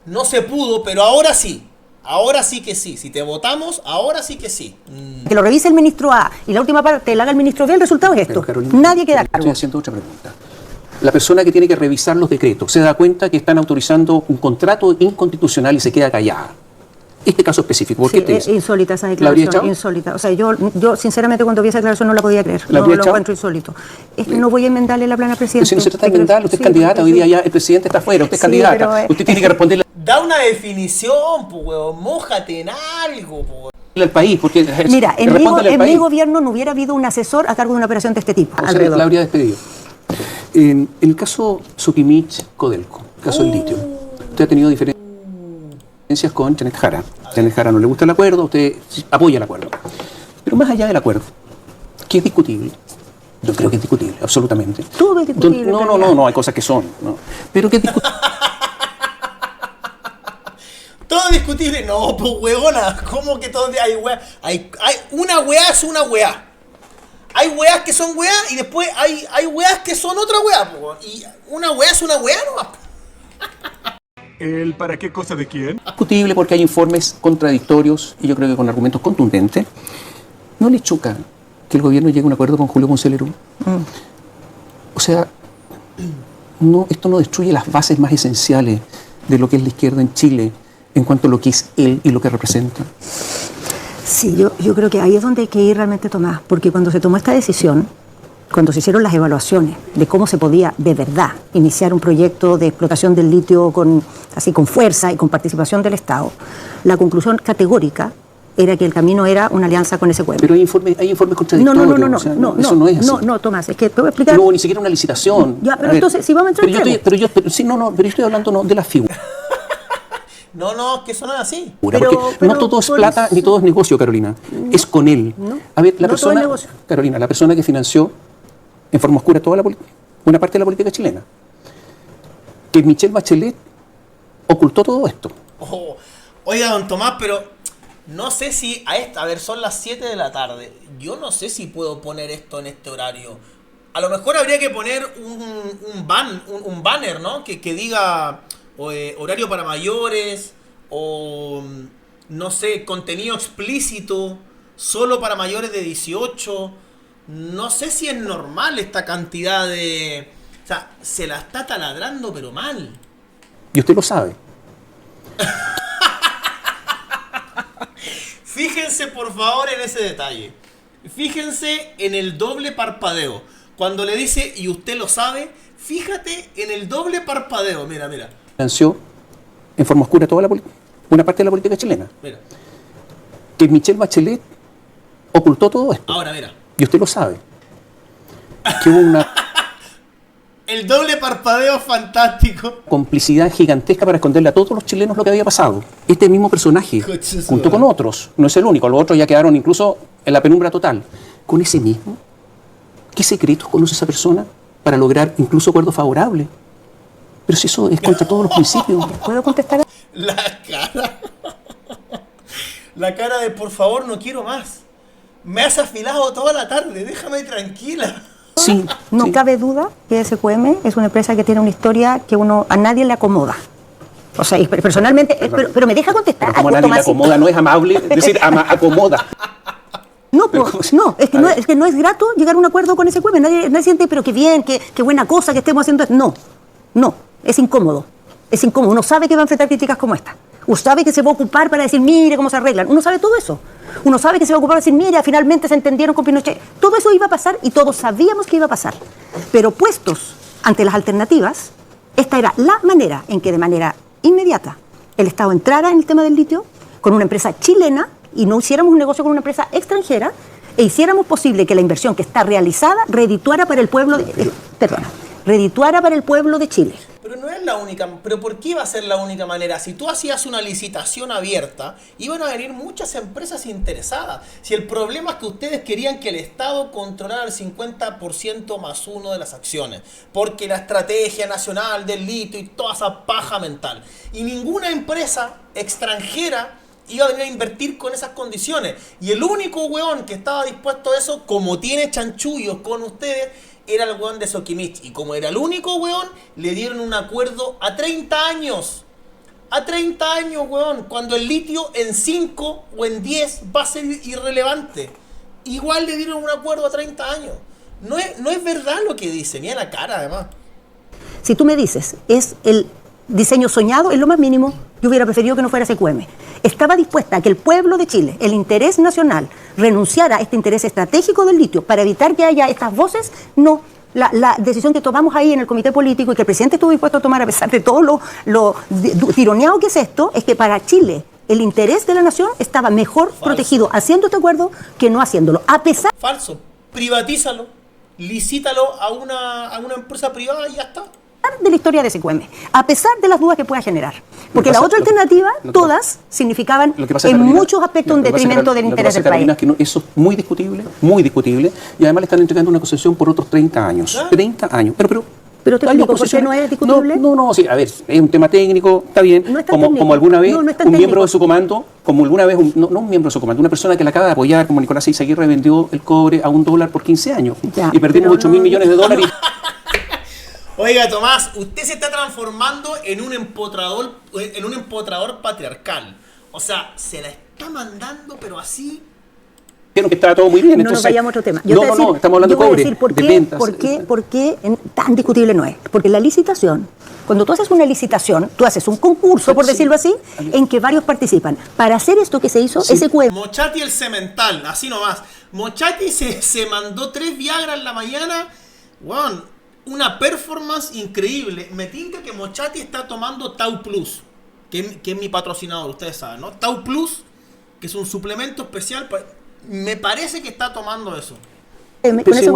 no se pudo, pero ahora sí. Ahora sí que sí. Si te votamos, ahora sí que sí. Que lo revise el ministro A y la última parte la haga el ministro B, el resultado es esto. Pero, Carolina, Nadie queda a cargo. estoy haciendo otra pregunta. La persona que tiene que revisar los decretos se da cuenta que están autorizando un contrato inconstitucional y se queda callada. Este caso específico, ¿por qué Sí, te es insólita esa ¿La habría declaración, echado? insólita. O sea, yo sinceramente cuando vi esa declaración no la podía creer. ¿La No habría lo echado? encuentro insólito. Es que no voy a enmendarle la plana al Pero presidente. si no se trata de Pero- inventar, usted es sí, candidata, pero hoy día sí. ya el presidente está afuera, usted es Sí, candidata. pero, Usted tiene que responderle Da una definición, pues, weón. Mójate en algo, pues. al país, porque Mira, en respóndale al mi país. gobierno no hubiera habido un asesor a cargo de una operación de este tipo. O sea, alrededor. la habría despedido. En el caso Sokimich-Codelco, el caso del litio, usted ha tenido diferencias con Janet Jara. Janet Jara no le gusta el acuerdo, usted apoya el acuerdo. Pero más allá del acuerdo, que es discutible, yo creo que es discutible, absolutamente. Todo es discutible, No, hay cosas que son, ¿no? Pero que es discutible. Todo discutible. No, pues, weona. ¿Cómo que todo hay weá? Hay una weá es una weá. Hay weas que son weá y después hay weas que son otra weá, po. Y una weá es una weá nomás. ¿El para qué cosa de quién? Discutible porque hay informes contradictorios y yo creo que con argumentos contundentes. ¿No le choca que el gobierno llegue a un acuerdo con Julio Ponce-Lerú? O sea, no, esto no destruye las bases más esenciales de lo que es la izquierda en Chile en cuanto a lo que es él y lo que representa. Sí, yo creo que ahí es donde hay que ir realmente, Tomás, porque cuando se tomó esta decisión, cuando se hicieron las evaluaciones de cómo se podía de verdad iniciar un proyecto de explotación del litio con fuerza y con participación del Estado, la conclusión categórica era que el camino era una alianza con ese pueblo. Pero hay informes contradictorios. No, o sea, eso no es así. no, Tomás, es que te voy a explicar. No hubo ni siquiera una licitación. Ya, pero A ver, entonces, si vamos a entrar pero yo estoy hablando no de la figura. No, que eso no es así. Porque Pero no todo es por plata eso- ni todo es negocio, Carolina. Es con él. No, A ver, la no todo persona, es negocio. Carolina, la persona que financió en forma oscura una parte de la política chilena, que Michelle Bachelet ocultó todo esto. Oh, oiga, don Tomás, pero no sé si a ver, son las 7 de la tarde. Yo no sé si puedo poner esto en este horario. A lo mejor habría que poner un banner, ¿no? Que diga horario para mayores o, no sé, contenido explícito, solo para mayores de 18. No sé si es normal esta cantidad de... O sea, se la está taladrando, pero mal. Y usted lo sabe. Fíjense por favor en ese detalle. Fíjense en el doble parpadeo. Cuando le dice, y usted lo sabe, fíjate en el doble parpadeo. Mira. Financió en forma oscura una parte de la política chilena. Mira. Que Michelle Bachelet ocultó todo esto. Ahora, mira. Y usted lo sabe. Que hubo una El doble parpadeo fantástico. complicidad gigantesca para esconderle a todos los chilenos lo que había pasado. Este mismo personaje, Coche su junto madre. con otros, no es el único, los otros ya quedaron incluso en la penumbra total. Con ese mismo, ¿qué secretos conoce esa persona para lograr incluso acuerdos favorables? Pero si eso es contra todos los principios. ¿Puedo contestar? La cara. La cara de por favor no quiero más. Me has afilado toda la tarde, déjame tranquila. Sí, No sí. cabe duda que SQM es una empresa que tiene una historia que a nadie le acomoda. O sea, y personalmente, pero me deja contestar. Pero como a nadie le Tomás, acomoda, no es amable, es decir, acomoda. No, Pero, no, es que a no, ver. es que no es grato llegar a un acuerdo con SQM. Nadie siente, pero qué bien, qué buena cosa que estemos haciendo esto. No, es incómodo. Es incómodo. Uno sabe que va a enfrentar críticas como esta. Uno sabe que se va a ocupar para decir, mire cómo se arreglan. Uno sabe todo eso. Uno sabe que se va a ocupar para decir, mira, finalmente se entendieron con Pinochet. Todo eso iba a pasar y todos sabíamos que iba a pasar. Pero puestos ante las alternativas, esta era la manera en que de manera inmediata el Estado entrara en el tema del litio con una empresa chilena y no hiciéramos un negocio con una empresa extranjera e hiciéramos posible que la inversión que está realizada redituara para el pueblo redituara para el pueblo de Chile. Pero no es la única, pero ¿por qué iba a ser la única manera? Si tú hacías una licitación abierta, iban a venir muchas empresas interesadas. Si el problema es que ustedes querían que el Estado controlara el 50% más uno de las acciones, porque la estrategia nacional del litio y toda esa paja mental. Y ninguna empresa extranjera iba a venir a invertir con esas condiciones. Y el único weón que estaba dispuesto a eso, como tiene chanchullos con ustedes, era el weón de Sokimich. Y como era el único weón, le dieron un acuerdo a 30 años. A 30 años, weón. Cuando el litio en 5 o en 10 va a ser irrelevante. Igual le dieron un acuerdo a 30 años. No es verdad lo que dice, ni a la cara además. Si tú me dices, es el diseño soñado, es lo más mínimo, yo hubiera preferido que no fuera SQM. Estaba dispuesta a que el pueblo de Chile, el interés nacional, renunciara a este interés estratégico del litio para evitar que haya estas voces. No, la decisión que tomamos ahí en el comité político y que el presidente estuvo dispuesto a tomar a pesar de todo lo tironeado que es esto, es que para Chile el interés de la nación estaba mejor protegido haciendo este acuerdo que no haciéndolo. A pesar... Falso. Privatízalo, licítalo a una empresa privada y ya está. de la historia de SQM, a pesar de las dudas que pueda generar. Porque la otra alternativa, todas significaban en muchos aspectos un detrimento del interés del país. Es que eso es muy discutible, y además le están entregando una concesión por otros 30 años. ¿Ah? 30 años. Pero te explico por qué no es discutible. No, sí, a ver, es un tema técnico, está bien. No es tan técnico. Como alguna vez No es tan un miembro técnico. de su comando, no un miembro de su comando, una persona que la acaba de apoyar, como Nicolás Eizaguirre, vendió el cobre a $1 por 15 años. Ya, y perdimos 8.000 millones de dólares. Oiga, Tomás, usted se está transformando en un empotrador patriarcal. O sea, se la está mandando, pero así. Dijeron que estaba todo muy bien. No nos vayamos a otro tema. No, estamos hablando de cobre, ¿por de qué, ventas. ¿Por qué tan discutible no es? Porque la licitación, cuando tú haces una licitación, tú haces un concurso, por decirlo así, en que varios participan. Para hacer esto que se hizo, ese cuerpo. Mochati el cemental, así nomás. Mochati se mandó 3 Viagra en la mañana. Bueno, una performance increíble. Me tinca que Mochati está tomando Tau Plus, que es mi patrocinador, ustedes saben, ¿no? Tau Plus, que es un suplemento especial. Me parece que está tomando eso. Con ese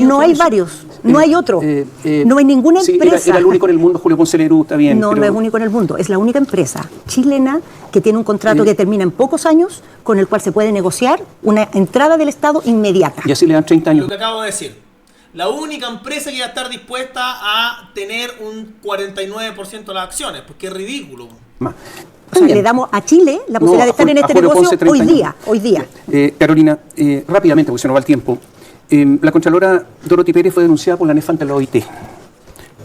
no hay varios, no hay otro, no hay ninguna empresa. Era el único en el mundo, Julio Ponce Lerú, está bien. No es único en el mundo, es la única empresa chilena que tiene un contrato que termina en pocos años, con el cual se puede negociar una entrada del Estado inmediata. Y así le dan 30 años. Lo que acabo de decir. La única empresa que va a estar dispuesta a tener un 49% de las acciones, porque es ridículo. O sea, le damos a Chile la posibilidad de estar en este negocio hoy día. Carolina, rápidamente, porque se nos va el tiempo. La Contralora Dorothy Pérez fue denunciada por la NEF ante la OIT.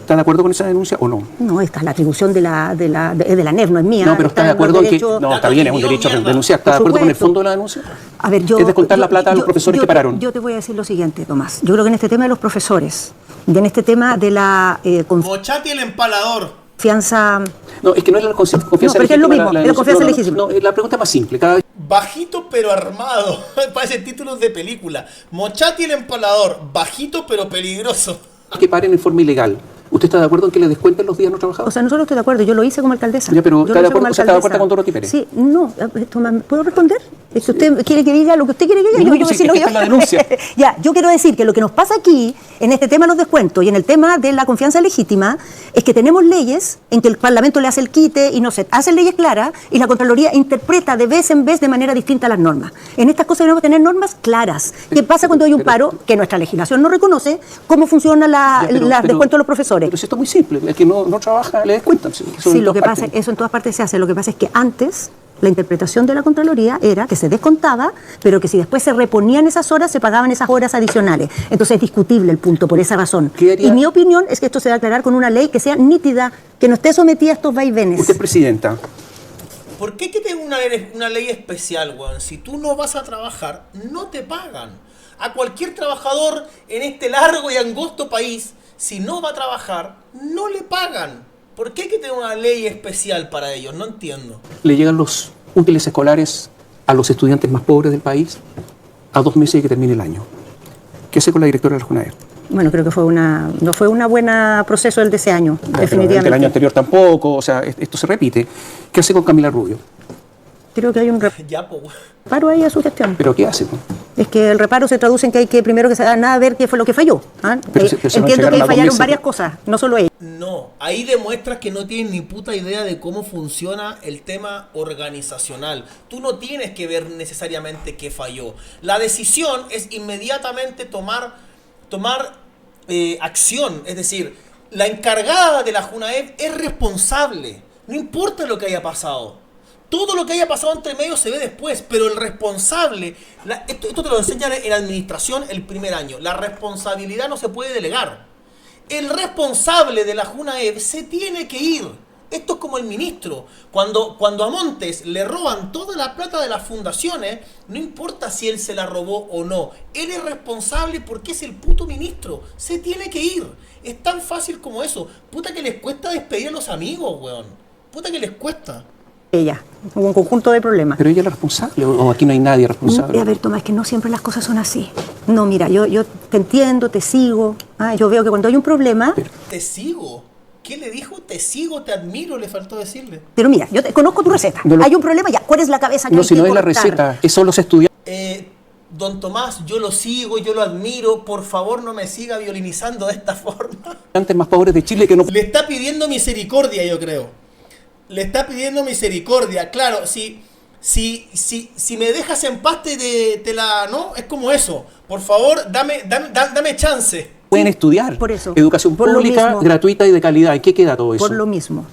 ¿Está de acuerdo con esa denuncia o no? No, esta es la atribución de la NEF, no es mía. No, pero ¿está de acuerdo en que...? No, está bien, es un derecho a denunciar. ¿Está de acuerdo con el fondo de la denuncia? A ver, es descontar la plata a los profesores que pararon. Yo te voy a decir lo siguiente, Tomás. Yo creo que en este tema de los profesores, y en este tema de la Mochati el empalador. confianza... No, es que no es la confianza pero es que es lo mismo, es la confianza legítima. No, la pregunta es más simple. Cada vez Bajito pero armado. Parece títulos de película. Mochati el empalador. Bajito pero peligroso. que paren en forma ilegal, ¿usted está de acuerdo en que le descuenten los días no trabajados? O sea, no solo estoy de acuerdo, yo lo hice como alcaldesa. Ya, pero Yo ¿está lo de hice como acuerdo, ¿está de acuerdo alcaldesa. con Dorothy Pérez? Sí, no, Tomás, ¿puedo responder? Si usted quiere que diga lo que usted quiere que diga, No, yo sí, decirlo es que yo. esta es la denuncia. Ya, yo quiero decir que lo que nos pasa aquí, en este tema de los descuentos y en el tema de la confianza legítima, es que tenemos leyes en que el Parlamento le hace el quite y no se hacen leyes claras y la Contraloría interpreta de vez en vez de manera distinta las normas. En estas cosas debemos tener normas claras. ¿Qué pasa cuando hay un paro que nuestra legislación no reconoce? ¿Cómo funciona el descuento de los profesores? Pero si esto es muy simple, el que no trabaja le descuentan. Sí, lo que pasa es que eso en todas partes se hace. Lo que pasa es que antes la interpretación de la Contraloría era que se descontaba, pero que si después se reponían esas horas, se pagaban esas horas adicionales. Entonces es discutible el punto por esa razón. Y mi opinión es que esto se debe aclarar con una ley que sea nítida, que no esté sometida a estos vaivenes. Usted es presidenta. ¿Por qué que tengo una ley especial, weón? Si tú no vas a trabajar, no te pagan. A cualquier trabajador en este largo y angosto país, si no va a trabajar, no le pagan. ¿Por qué hay que tener una ley especial para ellos? No entiendo. Le llegan los útiles escolares a los estudiantes más pobres del país a 2 meses de que termine el año. ¿Qué hace con la directora de la JUNAER? Bueno, creo que no fue una buena proceso el de ese año, definitivamente. El año anterior tampoco, o sea, esto se repite. ¿Qué hace con Camila Rubio? Creo que hay un Ya, po. reparo ahí a su gestión. ¿Pero qué hace? Es que el reparo se traduce en que hay que primero que se haga nada ver qué fue lo que falló. ¿Ah? Pero se lo Entiendo que entregaron a 2 fallaron meses. varias cosas, no solo ella. No, ahí demuestras que no tienes ni puta idea de cómo funciona el tema organizacional. Tú no tienes que ver necesariamente qué falló. La decisión es inmediatamente tomar acción. Es decir, la encargada de la JUNAEP es responsable. No importa lo que haya pasado. todo lo que haya pasado entre medio se ve después, pero el responsable, esto te lo enseñan en administración el primer año, la responsabilidad no se puede delegar. El responsable de la Junaed se tiene que ir. Esto es como el ministro. Cuando a Montes le roban toda la plata de las fundaciones, no importa si él se la robó o no. Él es responsable porque es el puto ministro. Se tiene que ir. Es tan fácil como eso. Puta que les cuesta despedir a los amigos, weón. Puta que les cuesta. Ella, hubo un conjunto de problemas. Pero ella es la responsable, o aquí no hay nadie responsable. A ver, Tomás, que no siempre las cosas son así. No, mira, yo te entiendo, te sigo. Yo veo que cuando hay un problema... Te sigo. ¿Qué le dijo? Te sigo, te admiro, le faltó decirle. Pero mira, yo conozco tu receta. Hay un problema, ya, ¿cuál es la cabeza que No, hay si que no es la cortar? receta, es son los estudiantes. Don Tomás, yo lo sigo, yo lo admiro. Por favor, no me siga violinizando de esta forma. Más pobres de Chile que no... Le está pidiendo misericordia, yo creo. Le está pidiendo misericordia. Claro, si me dejas en paz te la... ¿No? Es como eso. Por favor, dame chance. Pueden estudiar. Por eso, Educación por lo pública, mismo. gratuita y de calidad. ¿En qué queda todo eso? Por lo mismo.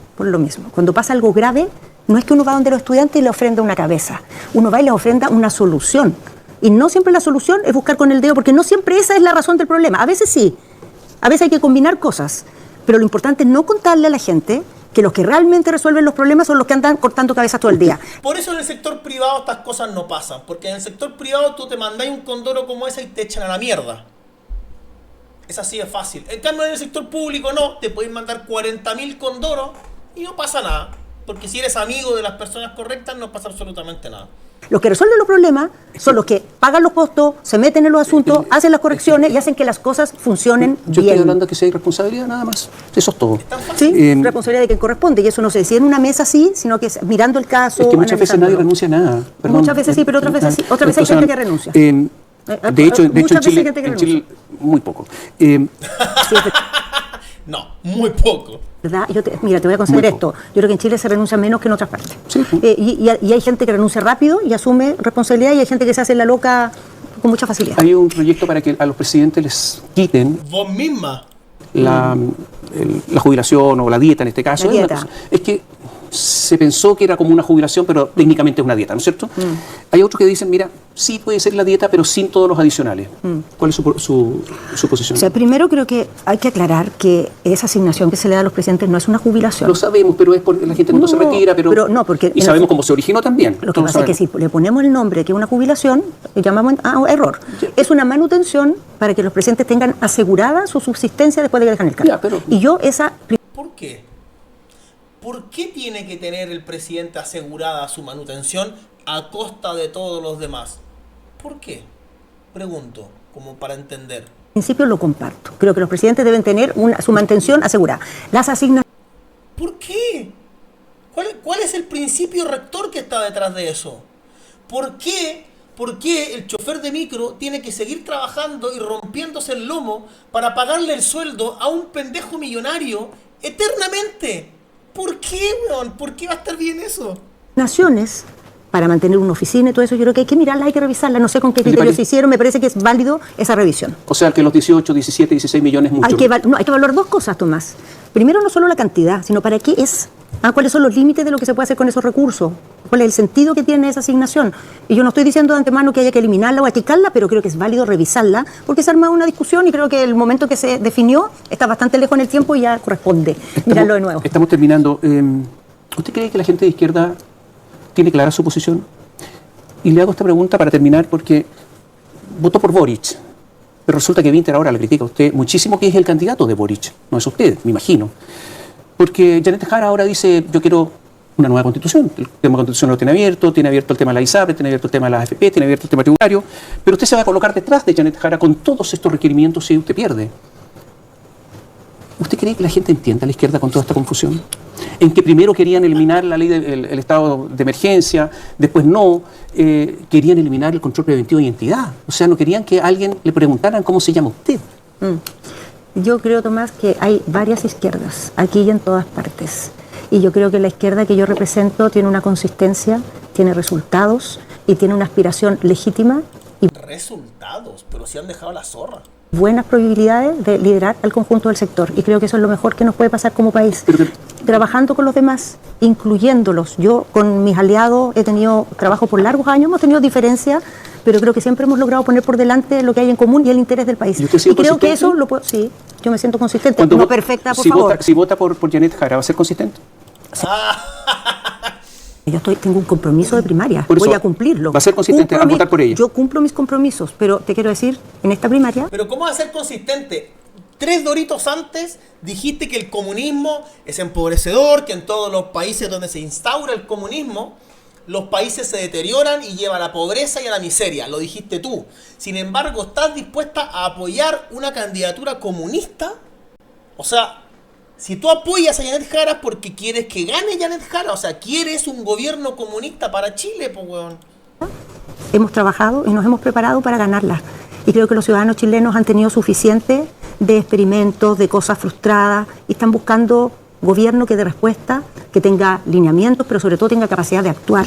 Cuando pasa algo grave, no es que uno va donde los estudiantes y le ofrenda una cabeza. Uno va y les ofrenda una solución. Y no siempre la solución es buscar con el dedo, porque no siempre esa es la razón del problema. A veces sí. A veces hay que combinar cosas. Pero lo importante es no contarle a la gente que los que realmente resuelven los problemas son los que andan cortando cabezas todo el día. Por eso en el sector privado estas cosas no pasan. Porque en el sector privado tú te mandáis un condoro como ese y te echan a la mierda. Es así de fácil. En cambio en el sector público no. Te pueden mandar 40.000 condoros y no pasa nada. Porque si eres amigo de las personas correctas no pasa absolutamente nada. Los que resuelven los problemas son los que pagan los costos, se meten en los asuntos, hacen las correcciones y hacen que las cosas funcionen Yo bien. estoy hablando de que si hay responsabilidad, nada más. Eso es todo. Sí, responsabilidad de quien corresponde. Y eso no se decide en una mesa así, sino que es mirando el caso. Es que muchas veces nadie analizándolo. renuncia a nada. Perdón. Muchas veces sí, pero otras veces sí. Otras veces hay gente que renuncia. De hecho Muchas veces hay gente que en Chile renuncia. muy poco. Sí, No, muy poco. ¿verdad? Mira, te voy a conceder Muy esto. Yo creo que en Chile se renuncia menos que en otras partes. Sí. Y hay gente que renuncia rápido y asume responsabilidad y hay gente que se hace la loca con mucha facilidad. Hay un proyecto para que a los presidentes les quiten Vos misma. la jubilación o la dieta en este caso. La Es una dieta. cosa- Es que se pensó que era como una jubilación, pero técnicamente es una dieta, ¿no es cierto? Hay otros que dicen, mira, sí puede ser la dieta, pero sin todos los adicionales. ¿Cuál es su posición? O sea, primero creo que hay que aclarar que esa asignación que se le da a los presidentes no es una jubilación. Lo sabemos, pero es porque la gente no se retira, pero no, porque y sabemos cómo se originó también. Lo que Todos pasa es que sabemos. si le ponemos el nombre que es una jubilación, le llamamos error. Es una manutención para que los presidentes tengan asegurada su subsistencia después de que dejan el cargo. Ya, pero- Y yo esa... ¿Por qué? ¿Por qué tiene que tener el presidente asegurada su manutención a costa de todos los demás? ¿Por qué? Pregunto, como para entender. En principio lo comparto. Creo que los presidentes deben tener su mantención asegurada. Las asignaciones... ¿Por qué? ¿Cuál es el principio rector que está detrás de eso? ¿Por qué el chofer de micro tiene que seguir trabajando y rompiéndose el lomo para pagarle el sueldo a un pendejo millonario eternamente? ¿Por qué, weón? ¿Por qué va a estar bien eso? Naciones para mantener una oficina y todo eso, yo creo que hay que mirarla, hay que revisarla. No sé con qué ¿Le criterios parece? se hicieron, me parece que es válido esa revisión. O sea, que los 18, 17, 16 millones es mucho. Hay que evaluar dos cosas, Tomás. Primero, no solo la cantidad, sino para qué es. ¿Cuáles son los límites de lo que se puede hacer con esos recursos? ¿Cuál es el sentido que tiene esa asignación? Y yo no estoy diciendo de antemano que haya que eliminarla o achicarla, pero creo que es válido revisarla, porque se ha armado una discusión y creo que el momento que se definió está bastante lejos en el tiempo y ya corresponde mirarlo de nuevo. Estamos terminando. ¿Usted cree que la gente de izquierda tiene clara su posición? Y le hago esta pregunta para terminar porque votó por Boric, pero resulta que Winter ahora le critica a usted muchísimo que es el candidato de Boric, no es usted, me imagino. Porque Janet Jara ahora dice, yo quiero una nueva constitución. El tema de constitución lo tiene abierto el tema de la ISAPRE, tiene abierto el tema de la AFP, tiene abierto el tema tributario, pero usted se va a colocar detrás de Janet Jara con todos estos requerimientos si usted pierde. ¿Usted cree que la gente entienda a la izquierda con toda esta confusión? En que primero querían eliminar la ley del estado de emergencia, después no, querían eliminar el control preventivo de identidad. O sea, no querían que alguien le preguntaran cómo se llama usted. Yo creo, Tomás, que hay varias izquierdas, aquí y en todas partes. Y yo creo que la izquierda que yo represento tiene una consistencia, tiene resultados y tiene una aspiración legítima. Resultados, pero si han dejado la zorra. buenas probabilidades de liderar al conjunto del sector. Y creo que eso es lo mejor que nos puede pasar como país. Trabajando con los demás, incluyéndolos. Yo con mis aliados he tenido trabajo por largos años, hemos tenido diferencias, pero creo que siempre hemos logrado poner por delante lo que hay en común y el interés del país. ¿Y usted ha sido creo consistente? que eso lo puedo... Sí, yo me siento consistente. Cuando No vota- perfecta, por si favor. Vota, si vota por Janet Jara, ¿va a ser consistente? Tengo un compromiso de primaria, Por eso, voy a cumplirlo. ¿va a ser consistente al votar por ella? Yo cumplo mis compromisos, pero te quiero decir, en esta primaria, Pero ¿cómo va a ser consistente? 3 doritos antes dijiste que el comunismo es empobrecedor, que en todos los países donde se instaura el comunismo, los países se deterioran y lleva a la pobreza y a la miseria. Lo dijiste tú. Sin embargo, ¿estás dispuesta a apoyar una candidatura comunista? O sea, si tú apoyas a Janet Jara porque quieres que gane Janet Jara, o sea, quieres un gobierno comunista para Chile, pues weón. hemos trabajado y nos hemos preparado para ganarla. Y creo que los ciudadanos chilenos han tenido suficiente de experimentos, de cosas frustradas, y están buscando gobierno que dé respuesta, que tenga lineamientos, pero sobre todo tenga capacidad de actuar.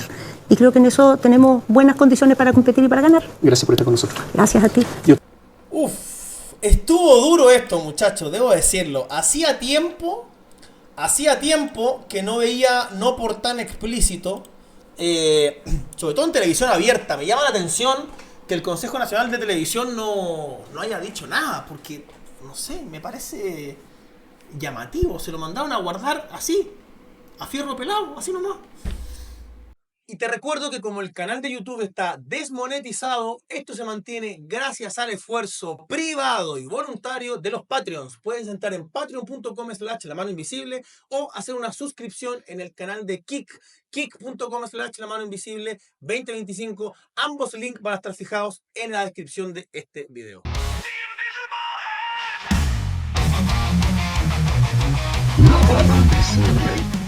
Y creo que en eso tenemos buenas condiciones para competir y para ganar. Gracias por estar con nosotros. Gracias a ti. Uf, estuvo duro esto, muchachos, debo decirlo. Hacía tiempo que no veía, no por tan explícito, sobre todo en televisión abierta. Me llama la atención que el Consejo Nacional de Televisión no haya dicho nada, porque, no sé, me parece llamativo. Se lo mandaron a guardar así, a fierro pelado, así nomás. Y te recuerdo que como el canal de YouTube está desmonetizado, esto se mantiene gracias al esfuerzo privado y voluntario de los Patreons. Puedes entrar en patreon.com/La Mano Invisible o hacer una suscripción en el canal de Kik, kik.com/La Mano Invisible 2025. Ambos links van a estar fijados en la descripción de este video. La Mano Invisible.